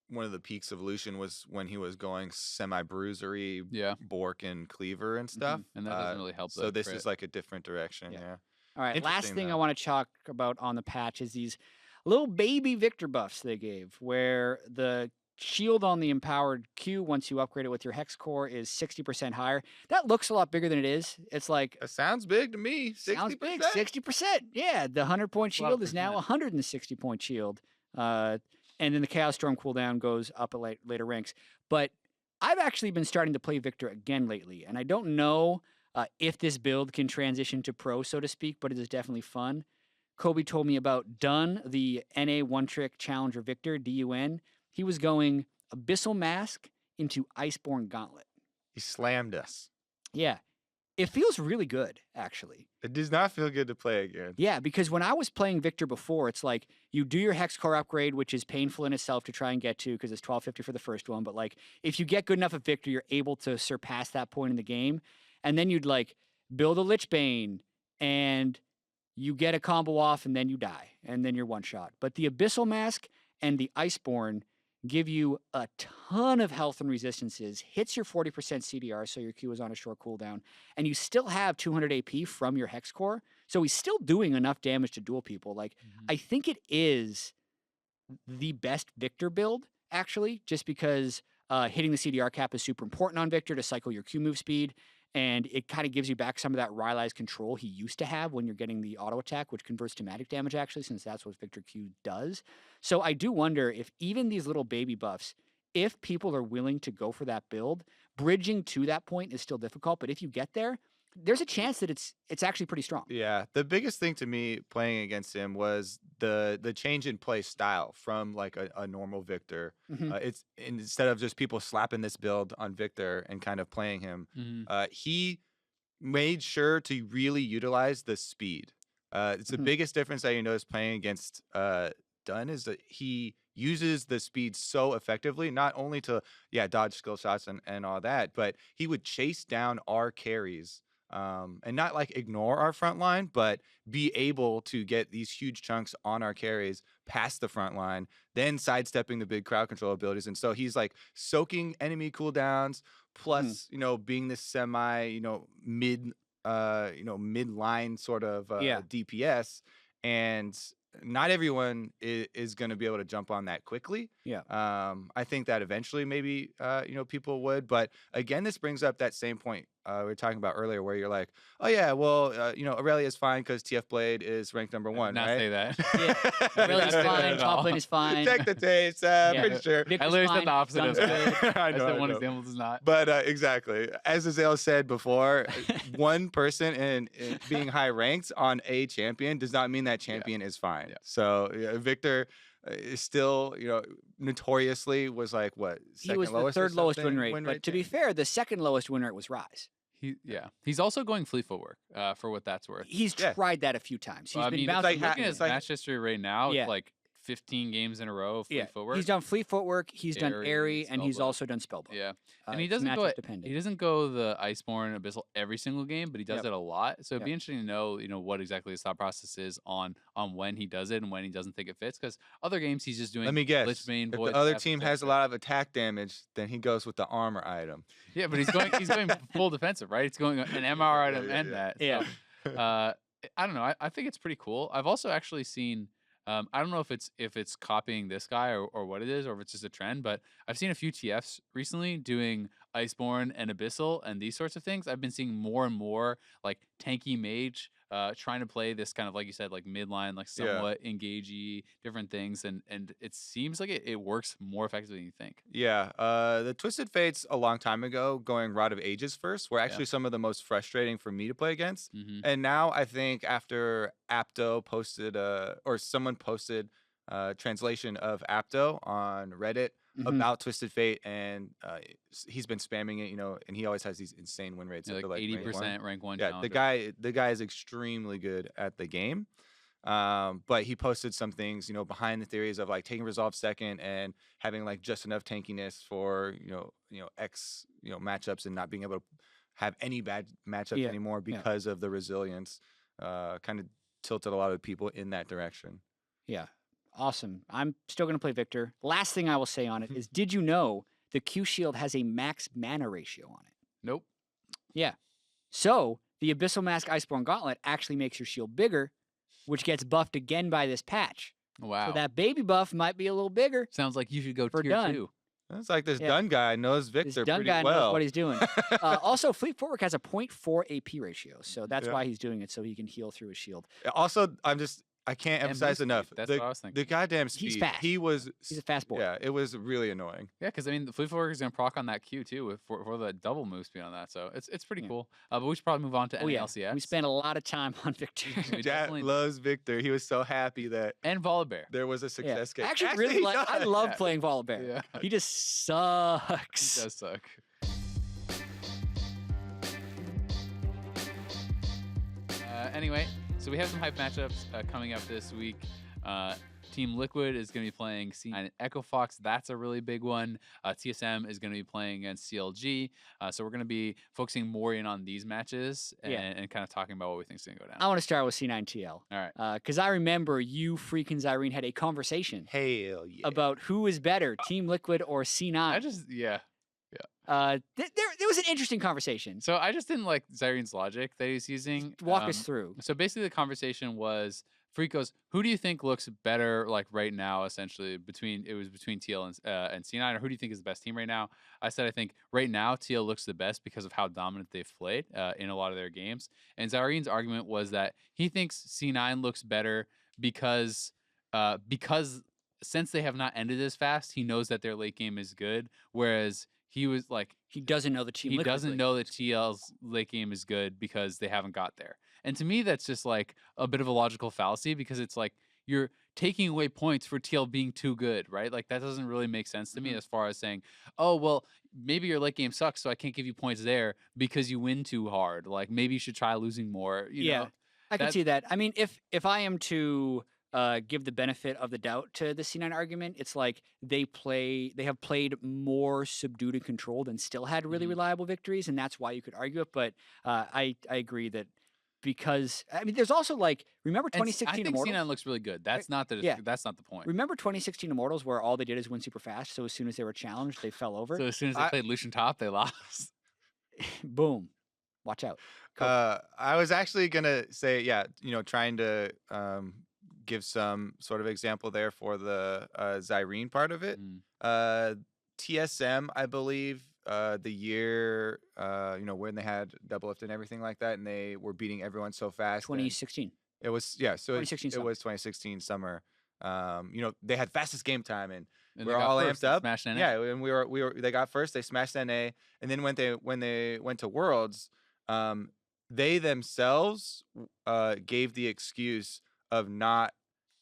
one of the peaks of Lucian, was when he was going semi-bruisery, Bork and Cleaver and stuff. And that doesn't really help. So this crit. is like a different direction. Yeah. All right, last Interesting, thing I though. want to talk about on the patch is these little baby Victor buffs they gave, where the shield on the empowered Q, once you upgrade it with your Hex Core, is 60% higher. That looks a lot bigger than it is. It's like... That sounds big to me. 60%. Sounds big, 60%. Yeah, the 100-point shield is now a 160-point shield. And then the Chaos Storm cooldown goes up at later ranks. But I've actually been starting to play Victor again lately, and I don't know if this build can transition to pro, so to speak, but it is definitely fun. Kobe told me about Dun, the NA one-trick challenger Victor, DUN. He was going Abyssal Mask into Iceborne Gauntlet. He slammed us. Yeah. It feels really good, actually. It does not feel good to play again. Yeah, because when I was playing Victor before, it's like you do your Hex Core upgrade, which is painful in itself to try and get to, because it's 1250 for the first one. But like, if you get good enough at Victor, you're able to surpass that point in the game. And then you'd like build a Lich Bane, and you get a combo off, and then you die, and then you're one shot. But the Abyssal Mask and the Iceborne give you a ton of health and resistances, hits your 40% CDR, so your Q is on a short cooldown, and you still have 200 AP from your Hex Core, so he's still doing enough damage to duel people. Like, I think it is the best Victor build, actually, just because hitting the CDR cap is super important on Victor to cycle your Q move speed, and it kind of gives you back some of that rylized control he used to have when you're getting the auto attack, which converts to magic damage, actually, since that's what Victor Q does. So I do wonder if even these little baby buffs, if people are willing to go for that build, bridging to that point is still difficult, but if you get there, there's a chance that it's actually pretty strong. Yeah, the biggest thing to me playing against him was the change in play style from like a normal Victor. It's instead of just people slapping this build on Victor and kind of playing him, he made sure to really utilize the speed. It's the biggest difference that you notice playing against Dunn, is that he uses the speed so effectively, not only to dodge skill shots and all that, but he would chase down our carries. And not like ignore our front line, but be able to get these huge chunks on our carries past the front line, then sidestepping the big crowd control abilities. And so he's like soaking enemy cooldowns, plus, being this semi, mid line sort of DPS. And not everyone is going to be able to jump on that quickly. I think that eventually maybe people would, but again, this brings up that same point we were talking about earlier, where you're like, oh yeah, well, Aurelia is fine because TF Blade is ranked number 1, not right? say that. Aurelia's fine, top lane is fine. Check the taste, pretty sure. I literally said the opposite of that. I know, one example does not. But exactly, as Azale said before, one person in being high ranked on a champion does not mean that champion is fine. So Victor is still, notoriously was like what, second he was the lowest third lowest win win rate. But to be fair, the second lowest win rate was Rise. He's also going fleet footwork, for what that's worth. He's tried that a few times. He's been bouncing. Looking at match history right now, it's like 15 games in a row of fleet footwork. He's done fleet footwork, he's done airy, and he's also done spellbook. And he doesn't go the Iceborne Abyssal every single game, but he does it a lot. So it'd be interesting to know, what exactly his thought process is on when he does it and when he doesn't think it fits. Because other games he's just doing. Let me guess. Lich Bane, if Void the other Staff, team has a lot of attack damage, then he goes with the armor item. Yeah, but he's going full defensive, right? It's going an MR item and that. Yeah. So, I don't know. I think it's pretty cool. I've also actually seen. I don't know if it's copying this guy or what it is, or if it's just a trend, but I've seen a few TFs recently doing Iceborne and Abyssal and these sorts of things, I've been seeing more and more like tanky mage trying to play this kind of, like you said, like midline, like somewhat engagey, different things, and it seems like it works more effectively than you think. Yeah, the Twisted Fates a long time ago, going Rod of Ages first, were actually some of the most frustrating for me to play against. And now I think after Apto posted, or someone posted translation of Apto on Reddit about Twisted Fate, and he's been spamming it, you know, and he always has these insane win rates. Yeah, like 80% rank 1 Yeah, challenger. the guy is extremely good at the game. But he posted some things, you know, behind the theories of like taking Resolve second and having like just enough tankiness for, X, matchups, and not being able to have any bad matchups anymore because of the resilience. Kind of tilted a lot of people in that direction. Yeah. Awesome. I'm still going to play Victor. Last thing I will say on it is, did you know the Q Shield has a max mana ratio on it? Nope. Yeah. So the Abyssal Mask Iceborne Gauntlet actually makes your shield bigger, which gets buffed again by this patch. Wow. So that baby buff might be a little bigger. Sounds like you should go for tier done. 2. It's like this Dun guy knows Victor Dun pretty guy well. knows what he's doing. Also, Fleet Footwork has a 0.4 AP ratio, so that's why he's doing it, so he can heal through his shield. Also, I can't emphasize enough. That's what I was thinking. The goddamn speed. He's fast. He's a fast boy. Yeah, it was really annoying. Yeah, because I mean, the Fleet Footwork is going to proc on that Q too for the double move speed on that. So it's pretty cool. But we should probably move on to NA LCS. We spent a lot of time on Victor. Jack loves Victor. He was so happy that and Volibear. There was a success case. Actually, really like. I love playing Volibear. Yeah. He just sucks. He does suck. Anyway, so we have some hype matchups coming up this week. Team Liquid is going to be playing C9 and Echo Fox. That's a really big one. TSM is going to be playing against CLG. So we're going to be focusing more in on these matches and kind of talking about what we think is going to go down. I want to start with C9 TL. All right. Because I remember you freaking Zyrene had a conversation about who is better, Team Liquid or C9. There was an interesting conversation. So I just didn't like Zyrene's logic that he's using. Walk us through. So basically the conversation was, Freak goes, who do you think looks better like right now, essentially, between TL and C9, or who do you think is the best team right now? I said I think right now TL looks the best because of how dominant they've played in a lot of their games. And Zyrene's argument was that he thinks C9 looks better because since they have not ended as fast, he knows that their late game is good, whereas he was like, he doesn't know the team. He doesn't know that TL's late game is good because they haven't got there. And to me, that's just like a bit of a logical fallacy, because it's like you're taking away points for TL being too good, right? Like that doesn't really make sense to me, as far as saying, oh, well, maybe your late game sucks, so I can't give you points there because you win too hard. Like maybe you should try losing more. You know? I can see that. I mean, if I am to give the benefit of the doubt to the C9 argument, it's like they have played more subdued and controlled and still had really reliable victories, and that's why you could argue it. But I agree that, because I mean, there's also like, remember 2016 I think Immortals? C9 looks really good. That's not the that's not the point. Remember 2016 Immortals, where all they did is win super fast, so as soon as they were challenged, they fell over. So as soon as they played Lucian top, they lost. Boom. Watch out. I was actually gonna say, trying to give some sort of example there for the Zyrene part of it. TSM, I believe, the year when they had double lift and everything like that, and they were beating everyone so fast. 2016. It was so 2016 it was 2016 summer. They had fastest game time, and we're all amped up. Yeah, and they got first. They smashed NA, and then when they went to Worlds, they themselves gave the excuse of not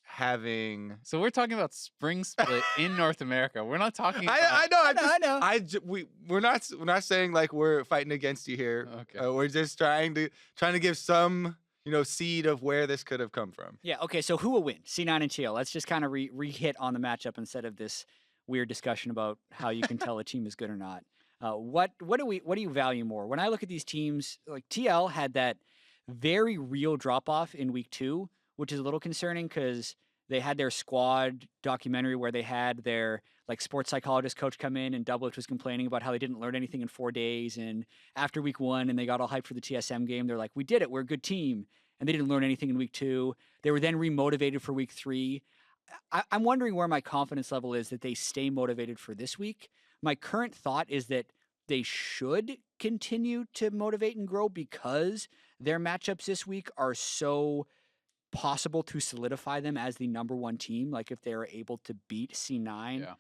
having. So we're talking about spring split in North America. We're not talking. I know. We're not saying like we're fighting against you here. Okay. We're just trying to give some seed of where this could have come from. Yeah. Okay. So who will win? C9 and TL. Let's just kind of re-hit on the matchup instead of this weird discussion about how you can tell a team is good or not. What do you value more? When I look at these teams, like TL had that very real drop off in week 2, which is a little concerning because they had their squad documentary where they had their like sports psychologist coach come in, and Doublet was complaining about how they didn't learn anything in 4 days. And after week 1, and they got all hyped for the TSM game, they're like, we did it. We're a good team. And they didn't learn anything in week 2. They were then remotivated for week 3. I'm wondering where my confidence level is that they stay motivated for this week. My current thought is that they should continue to motivate and grow because their matchups this week are so possible to solidify them as the number one team. Like if they're able to beat C9,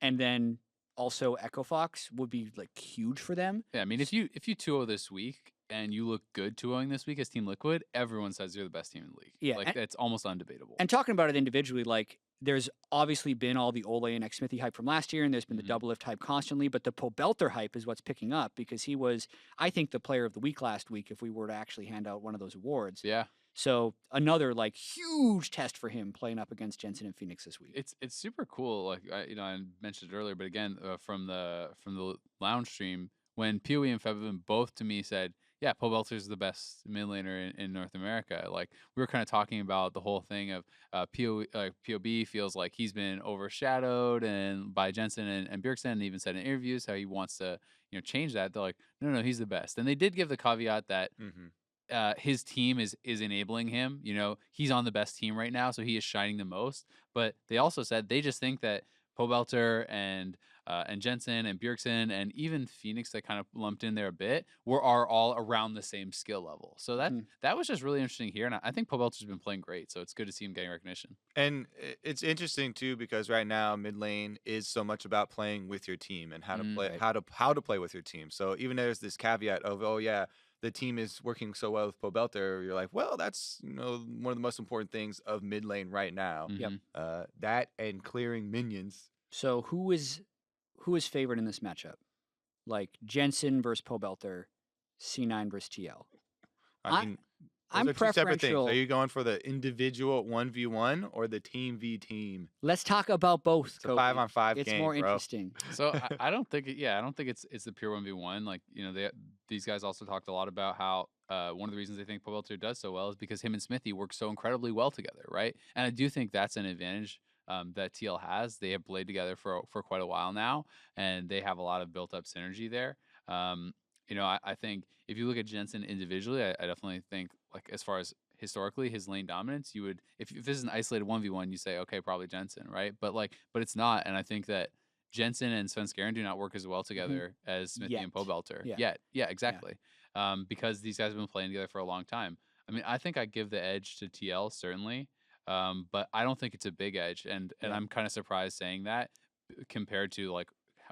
and then also Echo Fox would be like huge for them. Yeah, I mean, if you 2-0 this week and you look good 2-0 this week as Team Liquid, everyone says you're the best team in the league. Yeah, like that's almost undebatable. And talking about it individually, like there's obviously been all the Ole and Xmithy hype from last year, and there's been the double lift hype constantly, but the Pobelter hype is what's picking up because he was, I think, the player of the week last week if we were to actually hand out one of those awards. Yeah. So another like huge test for him playing up against Jensen and Phoenix this week. It's super cool. Like I mentioned it earlier, but again, from the lounge stream, when PoE and Febvin both to me said, yeah, Pobelter's the best mid laner in North America. Like we were kind of talking about the whole thing of POB feels like he's been overshadowed and by Jensen and Bjergsen, and even said in interviews how he wants to change that. They're like, no, he's the best, and they did give the caveat that. His team is enabling him. He's on the best team right now, so he is shining the most. But they also said they just think that Pobelter and Jensen and Bjergsen and even Phoenix that kind of lumped in there a bit are all around the same skill level. So that was just really interesting here, and I think Pobelter's been playing great. So it's good to see him getting recognition. And it's interesting too because right now mid lane is so much about playing with your team and how to play how to play with your team. So even there's this caveat of the team is working so well with Pobelter, you're like, well, that's one of the most important things of mid lane right now. That and clearing minions. So who is favored in this matchup? Like Jensen versus Pobelter, C9 versus TL. I mean, I'm two separate things. preferential. Are you going for the individual 1v1 or the team v team? Let's talk about both. It's a 5-on-5 It's game, more bro. interesting. So I don't think it's the pure 1v1. Like these guys also talked a lot about how one of the reasons they think Pobelter does so well is because him and Smithy work so incredibly well together, right? And I do think that's an advantage that TL has. They have played together for quite a while now, and they have a lot of built up synergy there. I think if you look at Jensen individually, I definitely think like as far as historically his lane dominance, you would if this is an isolated 1v1, you say okay, probably Jensen, right? But it's not, and I think that Jensen and Svenskeren do not work as well together as Smithy and Pobelter. Yet. Yeah, exactly. Because these guys have been playing together for a long time. I mean, I think I give the edge to TL certainly, but I don't think it's a big edge, and I'm kind of surprised saying that compared to like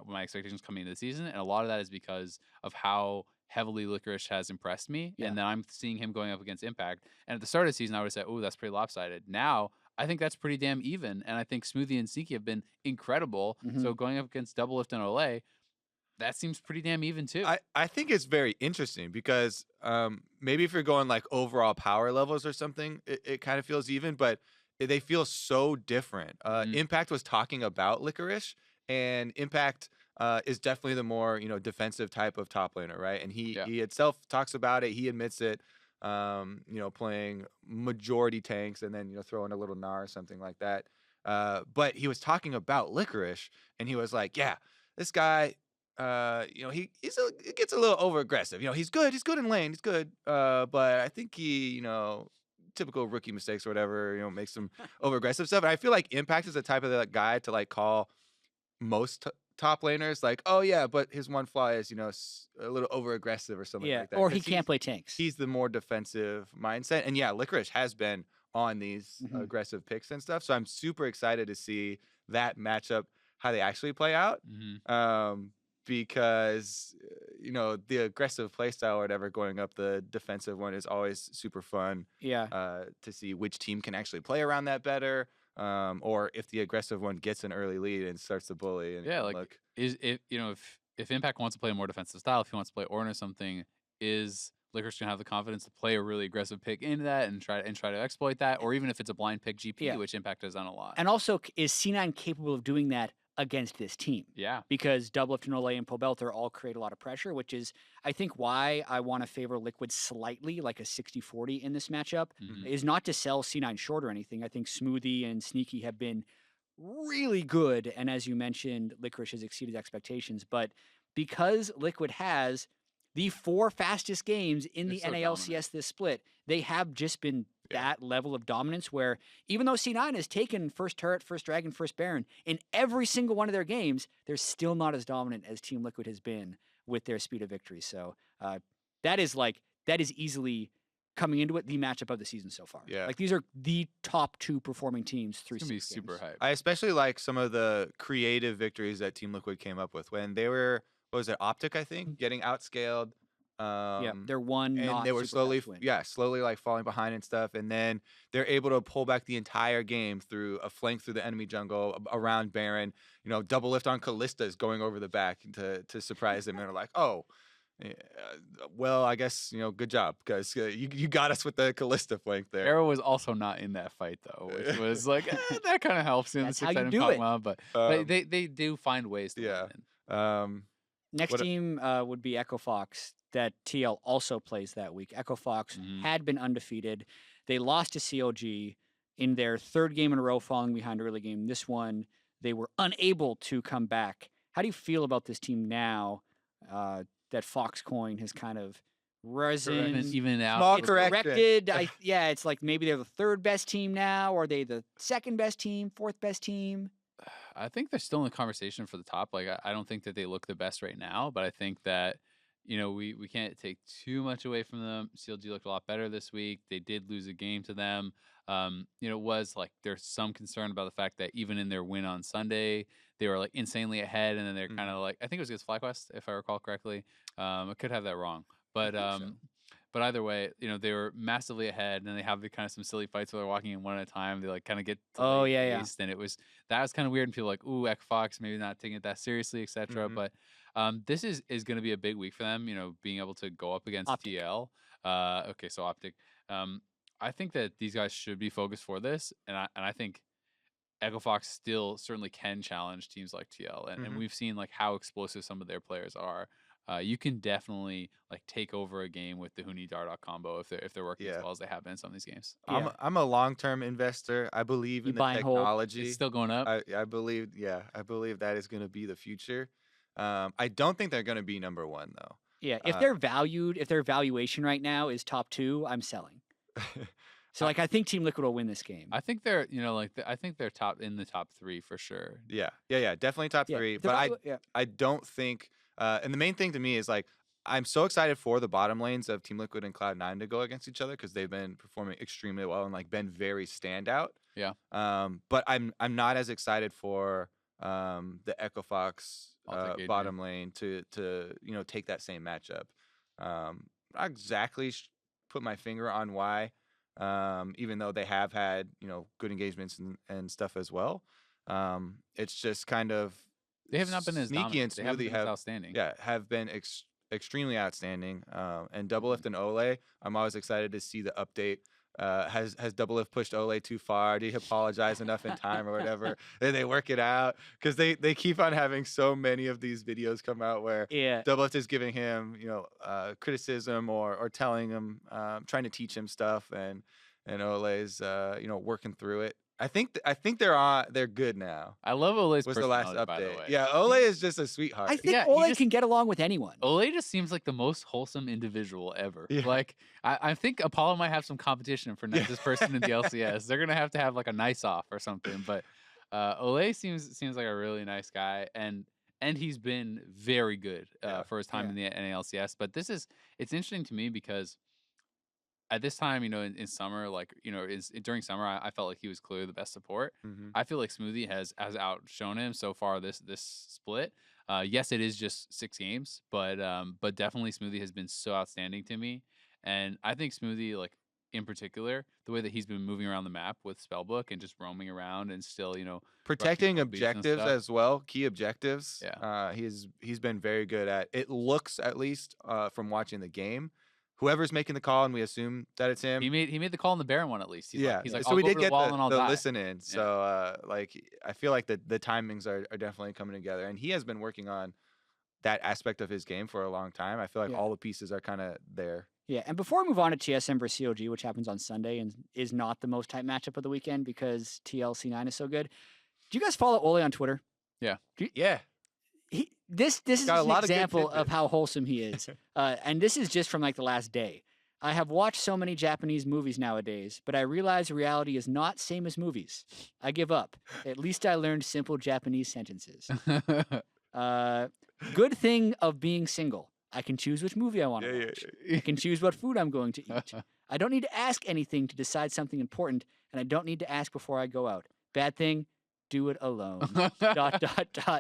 my expectations coming into the season, and a lot of that is because of how heavily Licorice has impressed me, and then I'm seeing him going up against Impact. And at the start of the season, I would have said, "Oh, that's pretty lopsided." Now I think that's pretty damn even, and I think Smoothie and Sneaky have been incredible. So going up against Double Lift and Olay, that seems pretty damn even too. I think it's very interesting because maybe if you're going like overall power levels or something, it kind of feels even, but they feel so different. Impact was talking about Licorice, and Impact is definitely the more defensive type of top laner, right? And he itself talks about it. He admits it. Playing majority tanks and then throwing a little Gnar or something like that. But he was talking about Licorice, and he was like, yeah, this guy. He gets a little over aggressive. He's good in lane. He's good. But I think he, typical rookie mistakes or whatever, makes some over aggressive stuff. And I feel like Impact is the type of that guy to like call most top laners like, oh yeah, but his one flaw is, a little over aggressive or something like that. Or he can't play tanks. He's the more defensive mindset. And yeah, Licorice has been on these aggressive picks and stuff. So I'm super excited to see that matchup, how they actually play out. Because the aggressive playstyle or whatever going up the defensive one is always super fun. To see which team can actually play around that better, or if the aggressive one gets an early lead and starts to bully. And if Impact wants to play a more defensive style, if he wants to play Ornn or something, is Licorice gonna have the confidence to play a really aggressive pick into that and try to exploit that, or even if it's a blind pick GP, which Impact has done a lot. And also, is C9 capable of doing that against this team? Because Doublelift and Olay and Pobelter all create a lot of pressure, which is, I think, why I want to favor Liquid slightly, like a 60-40 in this matchup, is not to sell C9 short or anything. I think Smoothie and Sneaky have been really good, and as you mentioned, Licorice has exceeded expectations, but because Liquid has the 4 fastest games in the NA LCS this split, they have just been that level of dominance where even though C9 has taken first turret, first dragon, first baron in every single one of their games, they're still not as dominant as Team Liquid has been with their speed of victory. So that is easily coming into it the matchup of the season so far. Yeah. Like these are the top 2 performing teams through It's gonna be 6 super games. hype. I especially like some of the creative victories that Team Liquid came up with when they were, what was it, Optic, I think, getting outscaled. Yeah, they're one And not they were super fast win. slowly like falling behind and stuff. And then they're able to pull back the entire game through a flank through the enemy jungle around Baron. Double lift on Kallistas going over the back to surprise them. And they're like, oh, well, I guess good job because you got us with the Callista flank there. Arrow was also not in that fight though, which was like that kind of helps in That's the how you 6 do it. but they do find ways to win. Next team would be Echo Fox that TL also plays that week. Echo Fox had been undefeated. They lost to CLG in their 3rd game in a row falling behind early game. This one, they were unable to come back. How do you feel about this team now that Foxcoin has kind of risen? Even out. Small It's correction. corrected. It's like maybe they're the 3rd best team now. Or are they the 2nd best team, 4th best team? I think they're still in the conversation for the top. Like I don't think that they look the best right now, but I think that we can't take too much away from them. CLG looked a lot better this week. They did lose a game to them. It was like there's some concern about the fact that even in their win on Sunday, they were like insanely ahead, and then they're kind of like, I think it was against FlyQuest if I recall correctly. I could have that wrong, but But either way, they were massively ahead, and then they have the kind of some silly fights where they're walking in one at a time. They like kind of get to waste, and that was kind of weird, and people like, ooh, Echo Fox maybe not taking it that seriously, etc. But this is going to be a big week for them. Being able to go up against Optic. TL. Okay, so Optic. I think that these guys should be focused for this, and I think Echo Fox still certainly can challenge teams like TL, and we've seen like how explosive some of their players are. You can definitely like take over a game with the Huni Dardock combo if they're working as well as they have been in some of these games. I'm a long-term investor. I believe in the technology. It's still going up. I believe that is going to be the future. I don't think they're going to be number 1 though. Yeah, if their valuation right now is top 2, I'm selling. So like I think Team Liquid will win this game. I think they're I think they're in the top 3 for sure. Yeah, definitely top 3. But I don't think. And the main thing to me is like I'm so excited for the bottom lanes of Team Liquid and Cloud9 to go against each other because they've been performing extremely well and like been very standout. Yeah. But I'm not as excited for the Echo Fox bottom lane to take that same matchup. Not exactly put my finger on why. Even though they have had good engagements and stuff as well. It's just kind of. They have not been as sneaky dominant. and smoothly outstanding. Yeah, have been extremely outstanding. And Double Lift and Ole, I'm always excited to see the update. Has Double Lift pushed Ole too far? Did he apologize enough in time or whatever? Did they work it out? Because they keep on having so many of these videos come out where Double Lift is giving him criticism or telling him trying to teach him stuff, and Ole's working through it. I think they're good now. I love Ole's was the last update. By the way. Yeah, Ole is just a sweetheart. I think Ole can get along with anyone. Ole just seems like the most wholesome individual ever. Yeah. Like I think Apollo might have some competition for nicest person in the LCS. They're gonna have to have like a nice off or something. But Ole seems like a really nice guy, and he's been very good for his time in the NA LCS. But it's interesting to me because at this time, in summer, like, during summer, I felt like he was clearly the best support. I feel like Smoothie has outshone him so far this split. Yes, it is just 6 games, but definitely Smoothie has been so outstanding to me. And I think Smoothie, like, in particular, the way that he's been moving around the map with Spellbook and just roaming around and still, protecting objectives as well, key objectives. Yeah. He's been very good at it. Looks, at least from watching the game. Whoever's making the call, and we assume that it's him. He made the call in the Baron one at least. He's like, so we did get the listen in. Yeah. So I feel like the timings are definitely coming together, and he has been working on that aspect of his game for a long time. I feel like all the pieces are kind of there. Yeah, and before we move on to TSM versus COG, which happens on Sunday and is not the most tight matchup of the weekend because TLC9 is so good. Do you guys follow Ole on Twitter? Yeah. Yeah. This is an example of how wholesome he is. And this is just from like the last day. I have watched so many Japanese movies nowadays, but I realize reality is not same as movies. I give up. At least I learned simple Japanese sentences. Good thing of being single. I can choose which movie I want to watch. I can choose what food I'm going to eat. I don't need to ask anything to decide something important, and I don't need to ask before I go out. Bad thing, do it alone. ...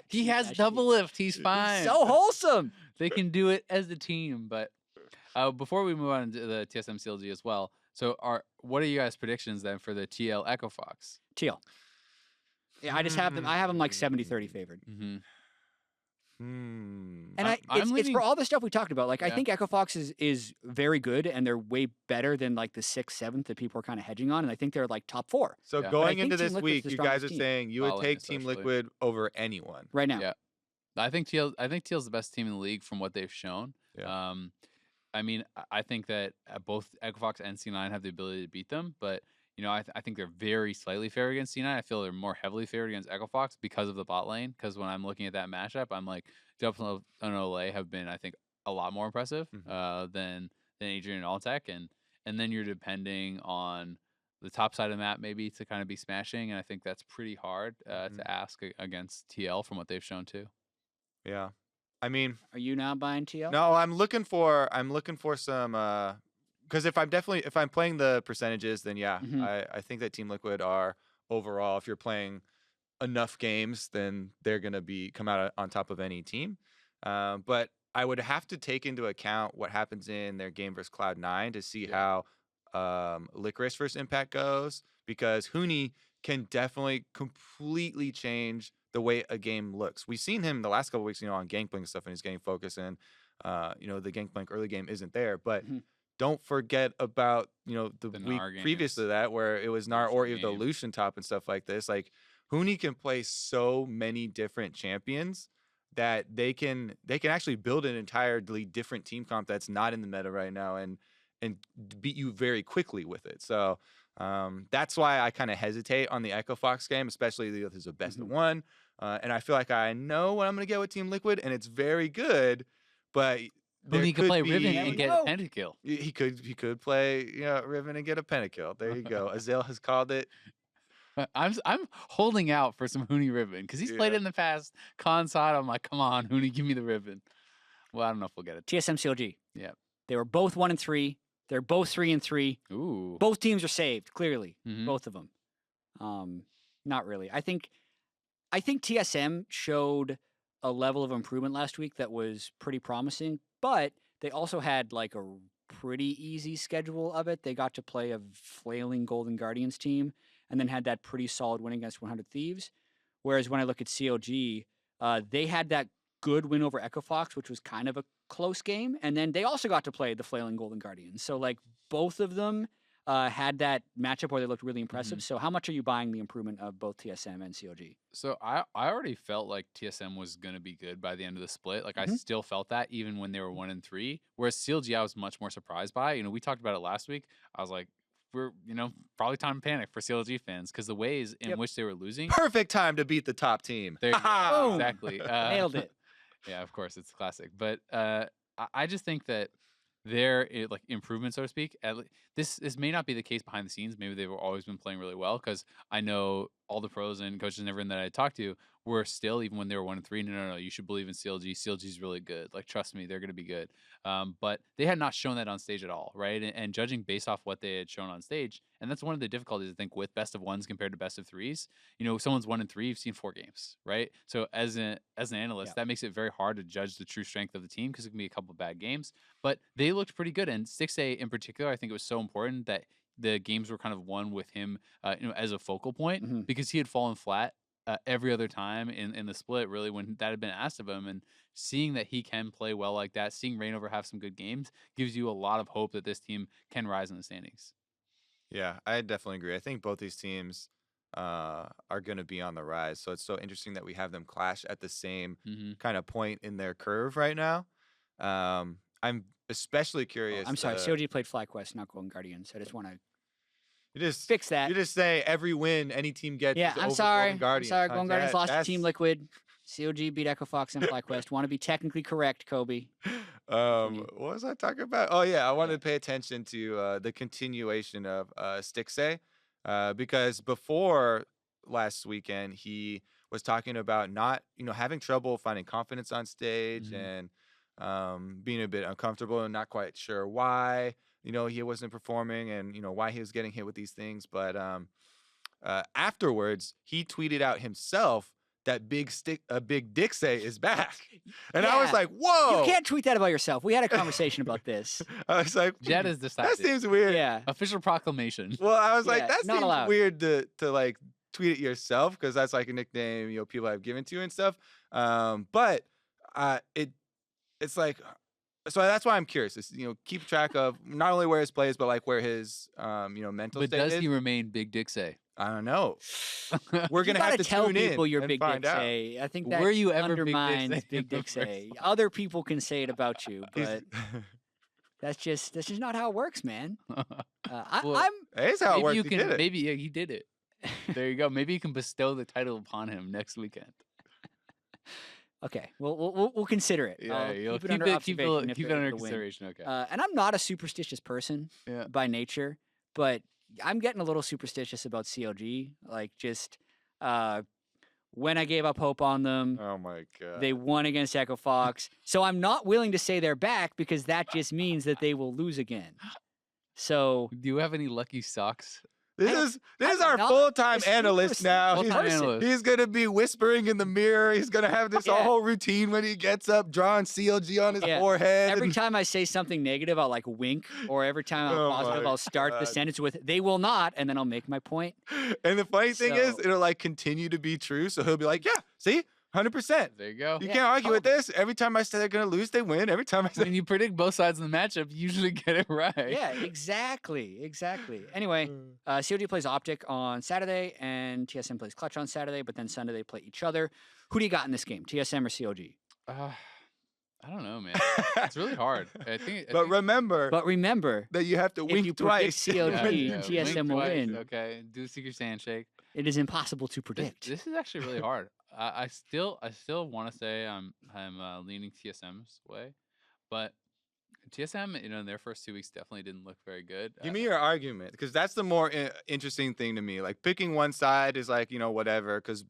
He has double lift. He's fine. So wholesome. They can do it as a team. But before we move on to the TSM CLG as well, so what are you guys' predictions then for the TL Echo Fox? TL. Yeah, I just have them. I have them like 70-30 favored. Mm-hmm. And it's for all the stuff we talked about. Like, I think Echo Fox is very good, and they're way better than like the 6th, 7th that people are kind of hedging on. And I think they're like top 4. So going into this week, you guys are saying you would take Team Liquid over anyone right now. Yeah, I think TL's the best team in the league from what they've shown. Yeah. I mean, I think that both Echo Fox and C9 have the ability to beat them, but I think they're very slightly favored against C9. I feel they're more heavily favored against Echo Fox because of the bot lane. Because when I'm looking at that matchup, I'm like, Double and Olay have been, I think, a lot more impressive than Adrian and Alltech, and then you're depending on the top side of the map maybe to kind of be smashing, and I think that's pretty hard to ask against TL from what they've shown too. Yeah, I mean, are you now buying TL? No, I'm looking for some because if I'm playing the percentages, then yeah, I think that Team Liquid are overall, if you're playing enough games, then they're gonna come out on top of any team. But I would have to take into account what happens in their game versus Cloud9 to see how Licorice versus Impact goes, because Huni can definitely completely change the way a game looks. We've seen him the last couple weeks, on Gangplank and stuff, and he's getting focus, and the Gangplank early game isn't there, but don't forget about the week previous to that where it was Gnar or the Lucian top and stuff like this. Like, Huni can play so many different champions that they can actually build an entirely different team comp that's not in the meta right now and beat you very quickly with it. So that's why I kind of hesitate on the Echo Fox game, especially if it's a best of one. And I feel like I know what I'm going to get with Team Liquid, and it's very good, but he could play Riven and get a pentakill. He could play Riven and get a pentakill. There you go. Azale has called it. I'm holding out for some Huni Riven because he's played it in the past. Con side, I'm like, come on, Huni, give me the Riven. Well, I don't know if we'll get it. TSM CLG. Yeah. They were both 1-3. They're both 3-3. Ooh. Both teams are saved, clearly. Both of them. Not really. I think TSM showed a level of improvement last week that was pretty promising, but they also had like a pretty easy schedule of it. They got to play a flailing Golden Guardians team, and then had that pretty solid win against 100 Thieves. Whereas when I look at CLG, they had that good win over Echo Fox, which was kind of a close game. And then they also got to play the flailing Golden Guardians. So like both of them had that matchup where they looked really impressive. So how much are you buying the improvement of both TSM and CLG? So I already felt like TSM was going to be good by the end of the split. Like I still felt that even when they were 1-3. Whereas CLG I was much more surprised by. We talked about it last week. I was like, we're, probably time to panic for CLG fans because the ways in which they were losing. Perfect time to beat the top team. There you go. Exactly. Nailed it. Yeah, of course, it's classic. But I just think that their improvement, so to speak, this may not be the case behind the scenes. Maybe they've always been playing really well, because I know all the pros and coaches and everyone that I talked to were still, even when they were 1-3, no, you should believe in CLG. CLG's really good. Like, trust me, they're going to be good. But they had not shown that on stage at all, right? And judging based off what they had shown on stage, and that's one of the difficulties, I think, with best of ones compared to best of threes. Someone's 1-3, you've seen 4 games, right? So as an analyst, that makes it very hard to judge the true strength of the team, because it can be a couple of bad games. But they looked pretty good, and 6A in particular, I think it was so important that the games were kind of won with him, as a focal point, because he had fallen flat every other time in the split, really, when that had been asked of him. And seeing that he can play well like that, seeing Rainover have some good games, gives you a lot of hope that this team can rise in the standings. Yeah, I definitely agree. I think both these teams are going to be on the rise. So it's so interesting that we have them clash at the same kind of point in their curve right now. I'm especially curious. I'm sorry, COG played FlyQuest, not Golden Guardians. I just want to fix that. You just say every win any team gets. Yeah, is I'm over sorry. Golden Guardians. I'm sorry, Golden Guardians lost to Team Liquid. COG beat Echo Fox and FlyQuest. Want to be technically correct, Kobe. Definitely. What was I talking about? Oh yeah, I wanted to pay attention to the continuation of Stixay, because before last weekend he was talking about not, having trouble finding confidence on stage Mhm. and being a bit uncomfortable and not quite sure why, he wasn't performing and why he was getting hit with these things. But afterwards, he tweeted out himself that Big Dixay is back, and I was Yeah. like, You "Whoa!" can't tweet that about yourself. We had a conversation about this. I was like, Jed has that decided. seems weird." Yeah. Official proclamation. Well, I was Yeah, like, that not seems allowed. weird to like tweet it yourself because that's like a nickname people have given to you and stuff. But it's like, so that's why I'm curious. Is keep track of not only where his plays, but like where his mental But state does is. he remain Big Dixay? I don't know. We're gonna You have gotta to tell tune in people you're and Big find Dick out. Say. I think that Were you ever Big Dick undermines Say Big in the Dick first Say. Other people can say it about you, He's- but that's just not how it works, man. Well, I'm It's how it maybe works. you He can. did it. Maybe yeah, he did it. There you go. Maybe you can bestow the title upon him next weekend. okay. We'll consider it. Yeah, I'll you'll keep it under observation. if keep it they're under able to win. consideration. Okay. And I'm not a superstitious person Yeah. by nature, but I'm getting a little superstitious about CLG. Like just when I gave up hope on them, Oh my god. they won against Echo Fox. So I'm not willing to say they're back because that just means that they will lose again. So Do you have any lucky socks? This is I'm our not full-time a analyst now. superstitious Full-time person. analyst. He's gonna be whispering in the mirror. He's gonna have this Yeah. whole routine when he gets up, drawing CLG on his Yeah. forehead. Every and- time I say something negative, I'll like wink, or every time I'm Oh positive, my I'll start the God. sentence with "they will not," and then I'll make my point. And the funny thing is, So- it'll like continue to be true. So he'll be like, "Yeah, see, 100%. There you go. You Yeah, can't argue with totally. this. Every time I say they're gonna lose, they win. Every time I say, When you predict both sides of the matchup, you usually get it right. Yeah, exactly. Anyway, COD plays Optic on Saturday, and TSM plays Clutch on Saturday. But then Sunday they play each other. Who do you got in this game, TSM or COG? I don't know, man. It's really hard. I think. but remember But remember, that you have to if wink you predict twice. COG, wink TSM will twice, win. Okay, do the secret handshake. it is impossible to predict. This is actually really hard. I still want to say I'm leaning TSM's way, but TSM in their first 2 weeks definitely didn't look very good. Give me your argument, because that's the more interesting thing to me. Like picking one side is like whatever, because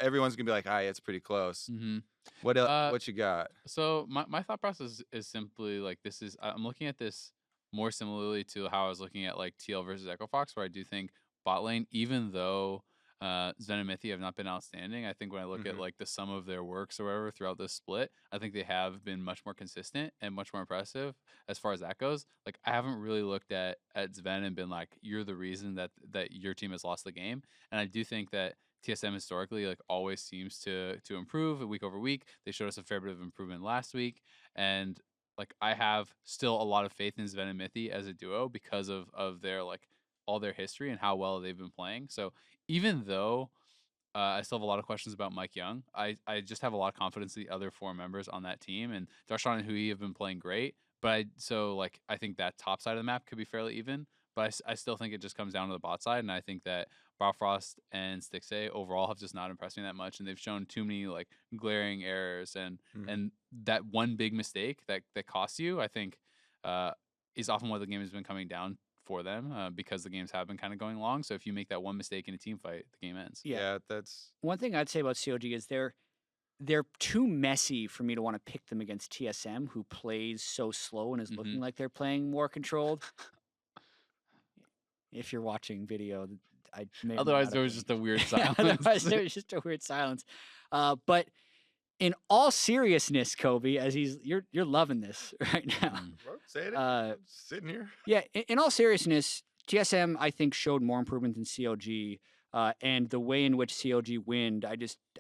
everyone's gonna be like, "Ah, it's pretty close." Mhm. What else? What you got? So my thought process is simply like I'm looking at this more similarly to how I was looking at like TL versus Echo Fox, where I do think bot lane, even though Zen and Mythi have not been outstanding, I think when I look at like the sum of their works or whatever throughout this split, I think they have been much more consistent and much more impressive as far as that goes. Like I haven't really looked at Sven and been like, you're the reason that your team has lost the game. And I do think that TSM historically like always seems to improve week over week. They showed us a fair bit of improvement last week, and like I have still a lot of faith in Sven and Mythi as a duo because of their like all their history and how well they've been playing. So even though I still have a lot of questions about Mike Young, I just have a lot of confidence in the other four members on that team, and Darshan and Hui have been playing great. But I think that top side of the map could be fairly even. But I still think it just comes down to the bot side, and I think that Bofrost and Stixay overall have just not impressed me that much, and they've shown too many like glaring errors, and that one big mistake that costs you, I think, is often what the game has been coming down for them because the games have been kind of going long. So if you make that one mistake in a team fight, the game ends. Yeah, that's One thing I'd say about COG is they're too messy for me to want to pick them against TSM, who plays so slow and is looking like they're playing more controlled. If you're watching video, I may Otherwise, there was just a weird silence. Otherwise, there was just a weird silence. But in all seriousness, Kobe, as you're loving this right now. say it. Uh, Sitting here. Yeah, in all seriousness, TSM I think showed more improvement than COG, and the way in which COG win,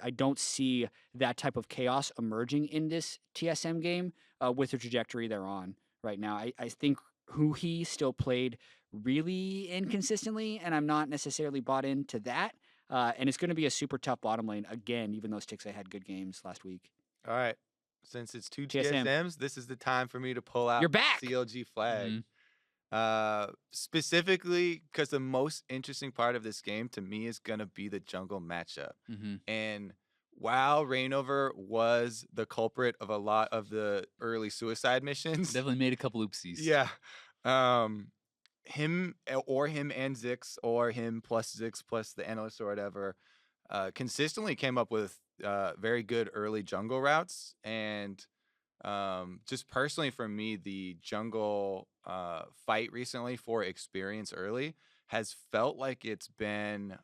I don't see that type of chaos emerging in this TSM game with the trajectory they're on right now. I think Hui still played really inconsistently, and I'm not necessarily bought into that. And it's going to be a super tough bottom lane again, even though Stixay had good games last week. All right. Since it's two TSM. TSMs, this is the time for me to pull out You're back! the CLG flag. Specifically, because the most interesting part of this game to me is going to be the jungle matchup. And while Reignover was the culprit of a lot of the early suicide missions, Definitely made a couple oopsies. yeah, him and Zix, or him plus Zix plus the analyst or whatever, consistently came up with very good early jungle routes. And just personally for me, the jungle fight recently for experience early has felt like it's been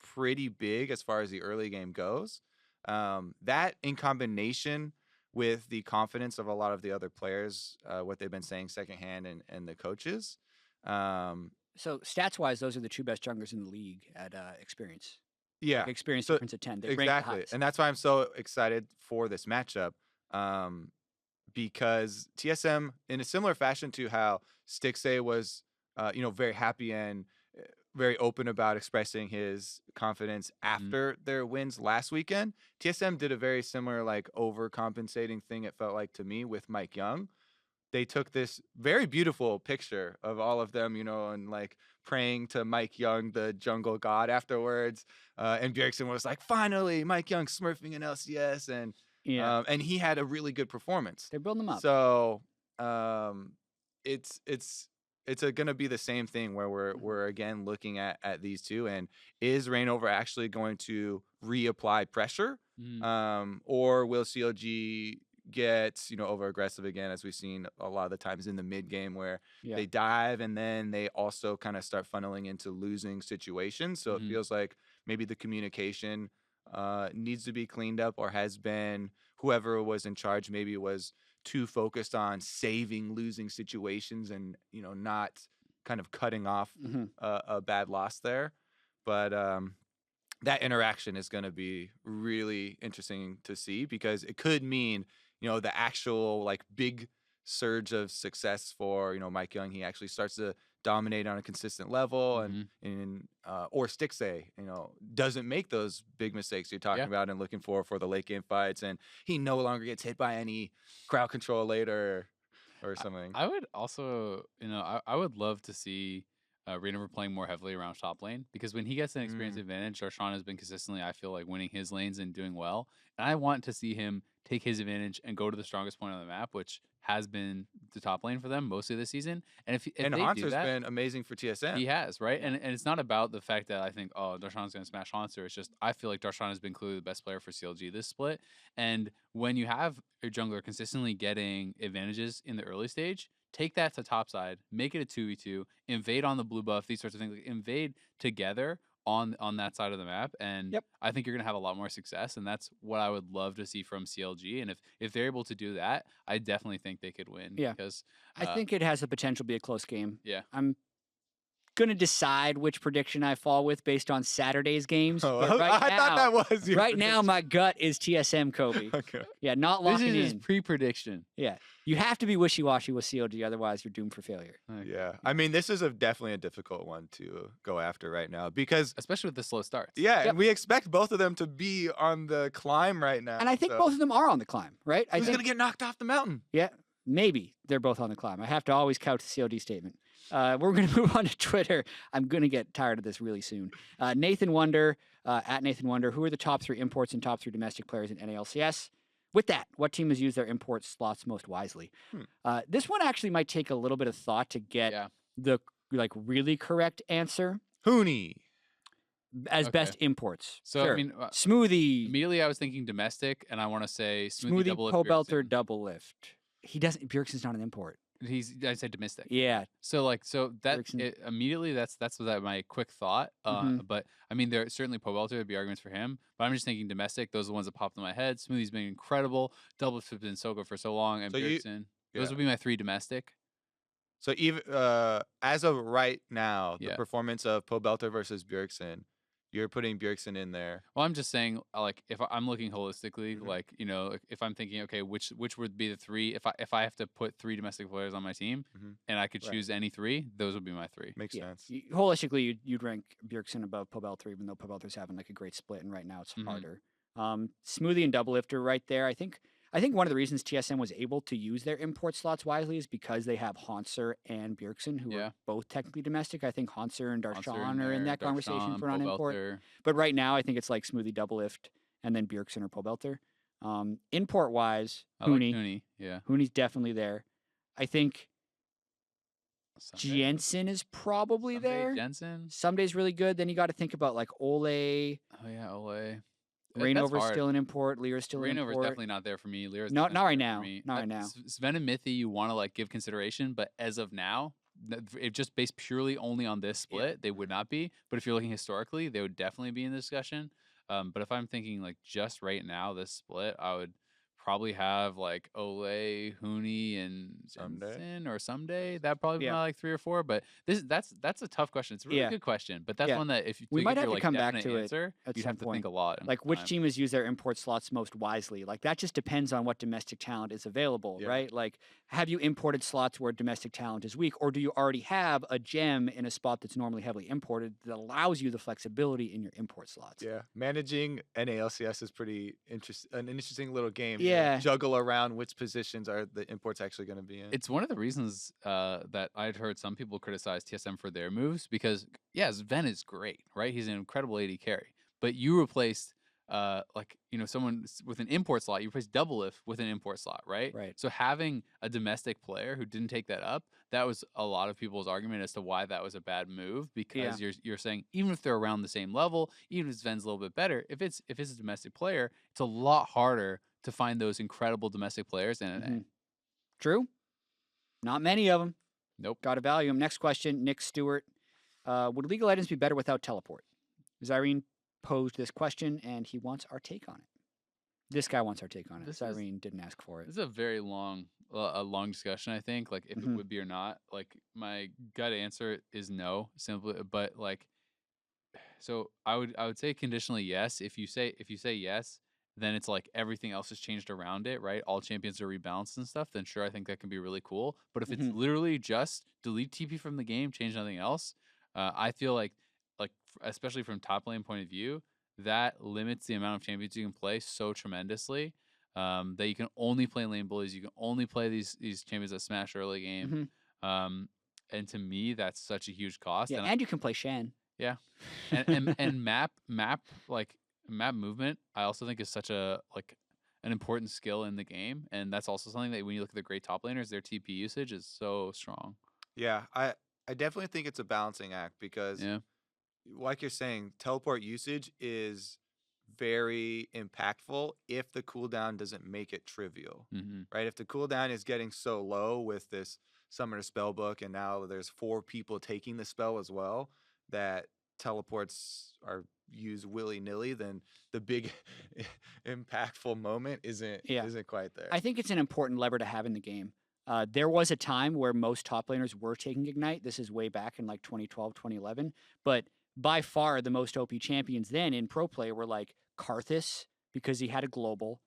pretty big as far as the early game goes. That in combination with the confidence of a lot of the other players, what they've been saying secondhand, and the coaches. So stats wise, those are the two best junglers in the league at experience. Yeah. Like experience So difference of 10. They rank the exactly. highest. And that's why I'm so excited for this matchup. Because TSM, in a similar fashion to how Stixxay was, very happy and very open about expressing his confidence after their wins last weekend, TSM did a very similar, like, overcompensating thing, it felt like to me, with Mike Young. They took this very beautiful picture of all of them, and like praying to Mike Young, the jungle god, afterwards. And Bjergsen was like, finally, Mike Young smurfing in LCS. And he had a really good performance. They're building them up. So it's going to be the same thing where we're again looking at these two. And is Reignover actually going to reapply pressure? Or will CLG get over aggressive again, as we've seen a lot of the times in the mid game, where they dive and then they also kind of start funneling into losing situations. So it feels like maybe the communication needs to be cleaned up, or has been. Whoever was in charge maybe was too focused on saving losing situations and not kind of cutting off a bad loss there. But that interaction is going to be really interesting to see, because it could mean the actual like big surge of success for Mike Young. He actually starts to dominate on a consistent level, and or Stixxay doesn't make those big mistakes you're talking about and looking for the late game fights, and he no longer gets hit by any crowd control later or something. I would also, I would love to see Reignover playing more heavily around top lane, because when he gets an experience advantage, Darshan has been consistently, I feel like, winning his lanes and doing well. And I want to see him take his advantage and go to the strongest point on the map, which has been the top lane for them mostly this season. And if they Haunter's do that, been amazing for TSM. He has, right? And it's not about the fact that I think, oh, Darshan's going to smash Haunter. It's just I feel like Darshan has been clearly the best player for CLG this split. And when you have a jungler consistently getting advantages in the early stage, take that to top side, make it a 2v2, invade on the blue buff, these sorts of things. Like, invade together on that side of the map, and I think you're gonna have a lot more success, and that's what I would love to see from CLG. And if they're able to do that, I definitely think they could win. Yeah, because I think it has the potential to be a close game. Yeah, I'm gonna decide which prediction I fall with based on Saturday's games. Oh, but right I now, thought that was your right now. prediction. My gut is TSM Kobe. Okay. Yeah, not this locking is his in. pre-prediction. Yeah, you have to be wishy-washy with CLG, otherwise you're doomed for failure. Yeah, I mean, this is definitely a difficult one to go after right now, because especially with the slow starts. Yeah, and we expect both of them to be on the climb right now. And I think both of them are on the climb, right? Who's gonna get knocked off the mountain? Yeah, maybe they're both on the climb. I have to always couch the CLD statement. We're going to move on to Twitter. I'm going to get tired of this really soon. Nathan Wonder, at Nathan Wonder, who are the top 3 imports and top 3 domestic players in NA LCS? With that, what team has used their import slots most wisely? This one actually might take a little bit of thought to get the really correct answer. Huni. As best imports. So, sure. I mean, Smoothie. Immediately I was thinking domestic, and I want to say Smoothie double lift, Pobelter, double lift. He doesn't, Bjergsen's not an import. I said domestic. Yeah. So immediately that's my quick thought. But I mean, there certainly Pobelter would be arguments for him. But I'm just thinking domestic. Those are the ones that popped in my head. Smoothie's been incredible. Double has been so good for so long, and Bjergsen. Those would be my 3 domestic. So even as of right now, the performance of Pobelter versus Bjergsen, you're putting Bjergsen in there. Well, I'm just saying, like, if I'm looking holistically, like, if I'm thinking, okay, which would be the 3? If I have to put 3 domestic players on my team, and I could choose any 3, those would be my 3. Makes sense. Holistically, you'd rank Bjergsen above Pobelter, even though Pobelter's having like a great split, and right now it's harder. Smoothie and double lifter right there. I think one of the reasons TSM was able to use their import slots wisely is because they have Haunter and Bjergsen, who are both technically domestic. I think Haunter and Darshan are in that conversation for non-import. But right now, I think it's like Smoothie double lift and then Bjergsen or Pobelter. Import wise, I like Hooney. Hooney. Yeah. Hooney's definitely there. I think Someday. Jensen is probably Someday there. Jensen. Someday's really good. Then you got to think about like Ole. Oh yeah, Ole. Rainover's still an import. Lear's still an Rainover's import. definitely not there for me. Lear's not definitely right there for now. me. Not right now. Sven and Mithy, you want to like give consideration, but as of now, if just based purely only on this split, they would not be. But if you're looking historically, they would definitely be in the discussion. But if I'm thinking like just right now, this split, I would probably have like Ole, Hooney, and Jensen or someday. That'd probably be my like 3 or 4. But that's a tough question. It's a really good question. But that's one that if you we might have to like come back definite to answer, it at you'd some have to point. think a lot. Like which team has used their import slots most wisely? Like that just depends on what domestic talent is available, right? Like have you imported slots where domestic talent is weak, or do you already have a gem in a spot that's normally heavily imported that allows you the flexibility in your import slots? Yeah, managing NA LCS is pretty an interesting little game. Yeah, juggle around which positions are the imports actually going to be in. It's one of the reasons that I'd heard some people criticize TSM for their moves because, yeah, Sven is great, right? He's an incredible AD carry. But you replaced, someone with an import slot. You replaced Doublelift with an import slot, right? Right. So having a domestic player who didn't take that up, that was a lot of people's argument as to why that was a bad move. Because you're saying even if they're around the same level, even if Sven's a little bit better, if it's a domestic player, it's a lot harder to find those incredible domestic players in NA. True. Not many of them. Nope. Got to value them. Next question, Nick Stewart. Would League of Legends be better without teleport? Zyrene posed this question, and he wants our take on it. This guy wants our take on it. Zyrene didn't ask for it. This is a very long discussion, I think, like if it would be or not. Like my gut answer is no, simply, but like, so I would say conditionally yes. If you say yes, then it's like everything else has changed around it, right? All champions are rebalanced and stuff. Then sure, I think that can be really cool. But if it's literally just delete TP from the game, change nothing else, I feel like especially from top lane point of view, that limits the amount of champions you can play so tremendously that you can only play lane bullies. You can only play these champions that smash early game. And to me, that's such a huge cost. Yeah, and you can play Shen. Yeah, and map movement, I also think is such an important skill in the game, and that's also something that when you look at the great top laners, their TP usage is so strong. Yeah, I definitely think it's a balancing act because, like you're saying, teleport usage is very impactful if the cooldown doesn't make it trivial, right? If the cooldown is getting so low with this Summoner Spellbook, and now there's 4 people taking the spell as well, that teleports are used willy-nilly, then the big impactful moment isn't quite there. I think it's an important lever to have in the game. There was a time where most top laners were taking Ignite. This is way back in like 2012, 2011. But by far the most OP champions then in pro play were like Karthus because he had a global,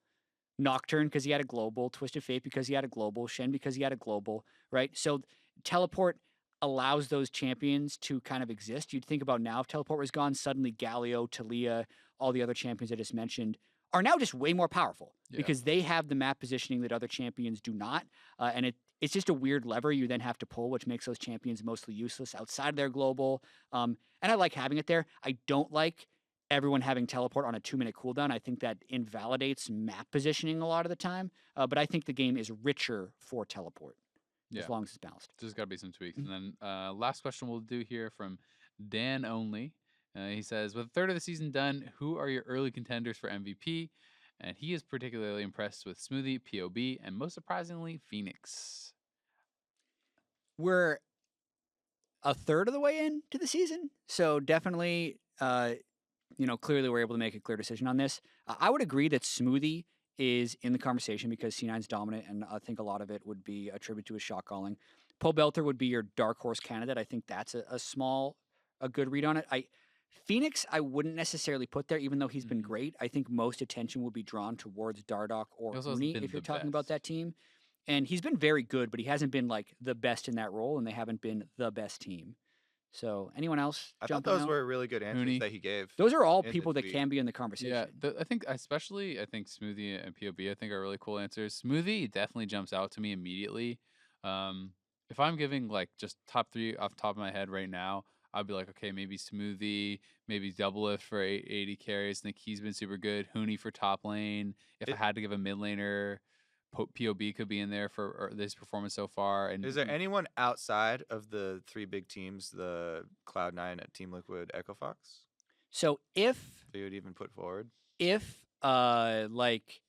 Nocturne because he had a global, Twisted Fate because he had a global, Shen because he had a global, right? So teleport allows those champions to kind of exist. You'd think about now if teleport was gone, suddenly Galio, Talia, all the other champions I just mentioned are now just way more powerful because they have the map positioning that other champions do not. And it's just a weird lever you then have to pull, which makes those champions mostly useless outside of their global. And I like having it there. I don't like everyone having teleport on a 2-minute cooldown. I think that invalidates map positioning a lot of the time. But I think the game is richer for teleport. As long as it's balanced. There's got to be some tweaks. And then last question we'll do here from Dan Only. He says, with a third of the season done, who are your early contenders for MVP? And he is particularly impressed with Smoothie, POB, and most surprisingly, Phoenix. We're a third of the way into the season. So definitely, clearly we're able to make a clear decision on this. I would agree that Smoothie is in the conversation because C9's dominant, and I think a lot of it would be attributed to his shot calling. Pobelter would be your dark horse candidate. I think that's a good read on it. Phoenix, I wouldn't necessarily put there, even though he's been great. I think most attention will be drawn towards Dardoch or Uni if you're talking about that team. And he's been very good, but he hasn't been like the best in that role, and they haven't been the best team. So anyone else? I thought those were really good answers that he gave. Those are all people that can be in the conversation. Yeah, I think Smoothie and POB I think are really cool answers. Smoothie definitely jumps out to me immediately. If I'm giving like just top 3 off the top of my head right now, I'd be like, okay, maybe Smoothie, maybe Double Lift for 80 carries. I think he's been super good. Hooney for top lane. If I had to give a mid laner, POB could be in there for this performance so far. And is there anyone outside of the 3 big teams, the Cloud9, Team Liquid, Echo Fox, So if you would even put forward? like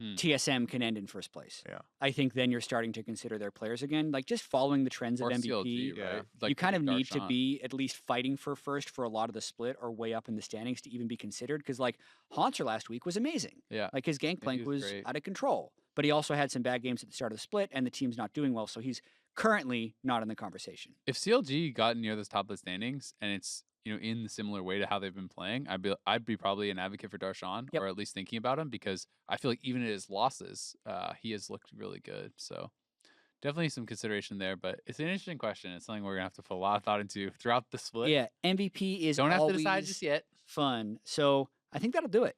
TSM can end in first place, Yeah. I think then you're starting to consider their players again. Like just following the trends or of MVP, CLG, yeah. right? you Like kind of need to Darshan. be at least fighting for first for a lot of the split or way up in the standings to even be considered. Because like Haunter last week was amazing. Yeah. Like his Gangplank was was great. out of control, but he also had some bad games at the start of the split, and the team's not doing well, so he's currently not in the conversation. If CLG got near the top of the standings and it's in the similar way to how they've been playing, I'd be probably an advocate for Darshan, Yep. or at least thinking about him, because I feel like even in his losses, he has looked really good. So definitely some consideration there. But it's an interesting question. It's something we're gonna have to put a lot of thought into throughout the split. Yeah, MVP is Don't have to always decide just yet. fun. So I think that'll do it.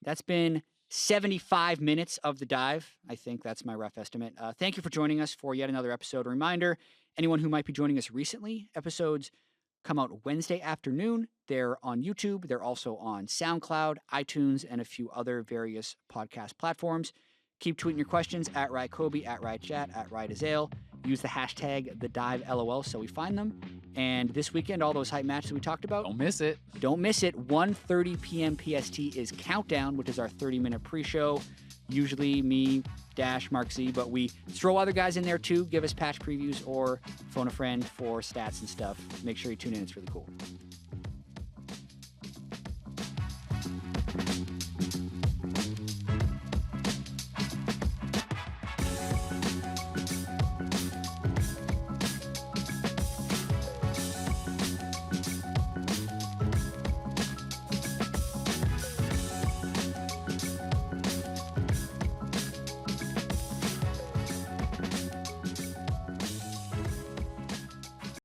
That's been 75 minutes of the dive. I think that's my rough estimate. Thank you for joining us for yet another episode. A reminder, anyone who might be joining us recently, episodes come out Wednesday afternoon. They're on YouTube. They're also on SoundCloud, iTunes, and a few other various podcast platforms. Keep tweeting your questions at RyKobe, at RyChat, at RyDazale. Use the hashtag #TheDiveLOL so we find them. And this weekend, all those hype matches we talked about, Don't miss it. don't miss it. 1:30 p.m. PST is Countdown, which is our 30-minute pre-show. Usually me, Dash, Mark Z, but we throw other guys in there too. Give us patch previews or phone a friend for stats and stuff. Make sure you tune in. It's really cool.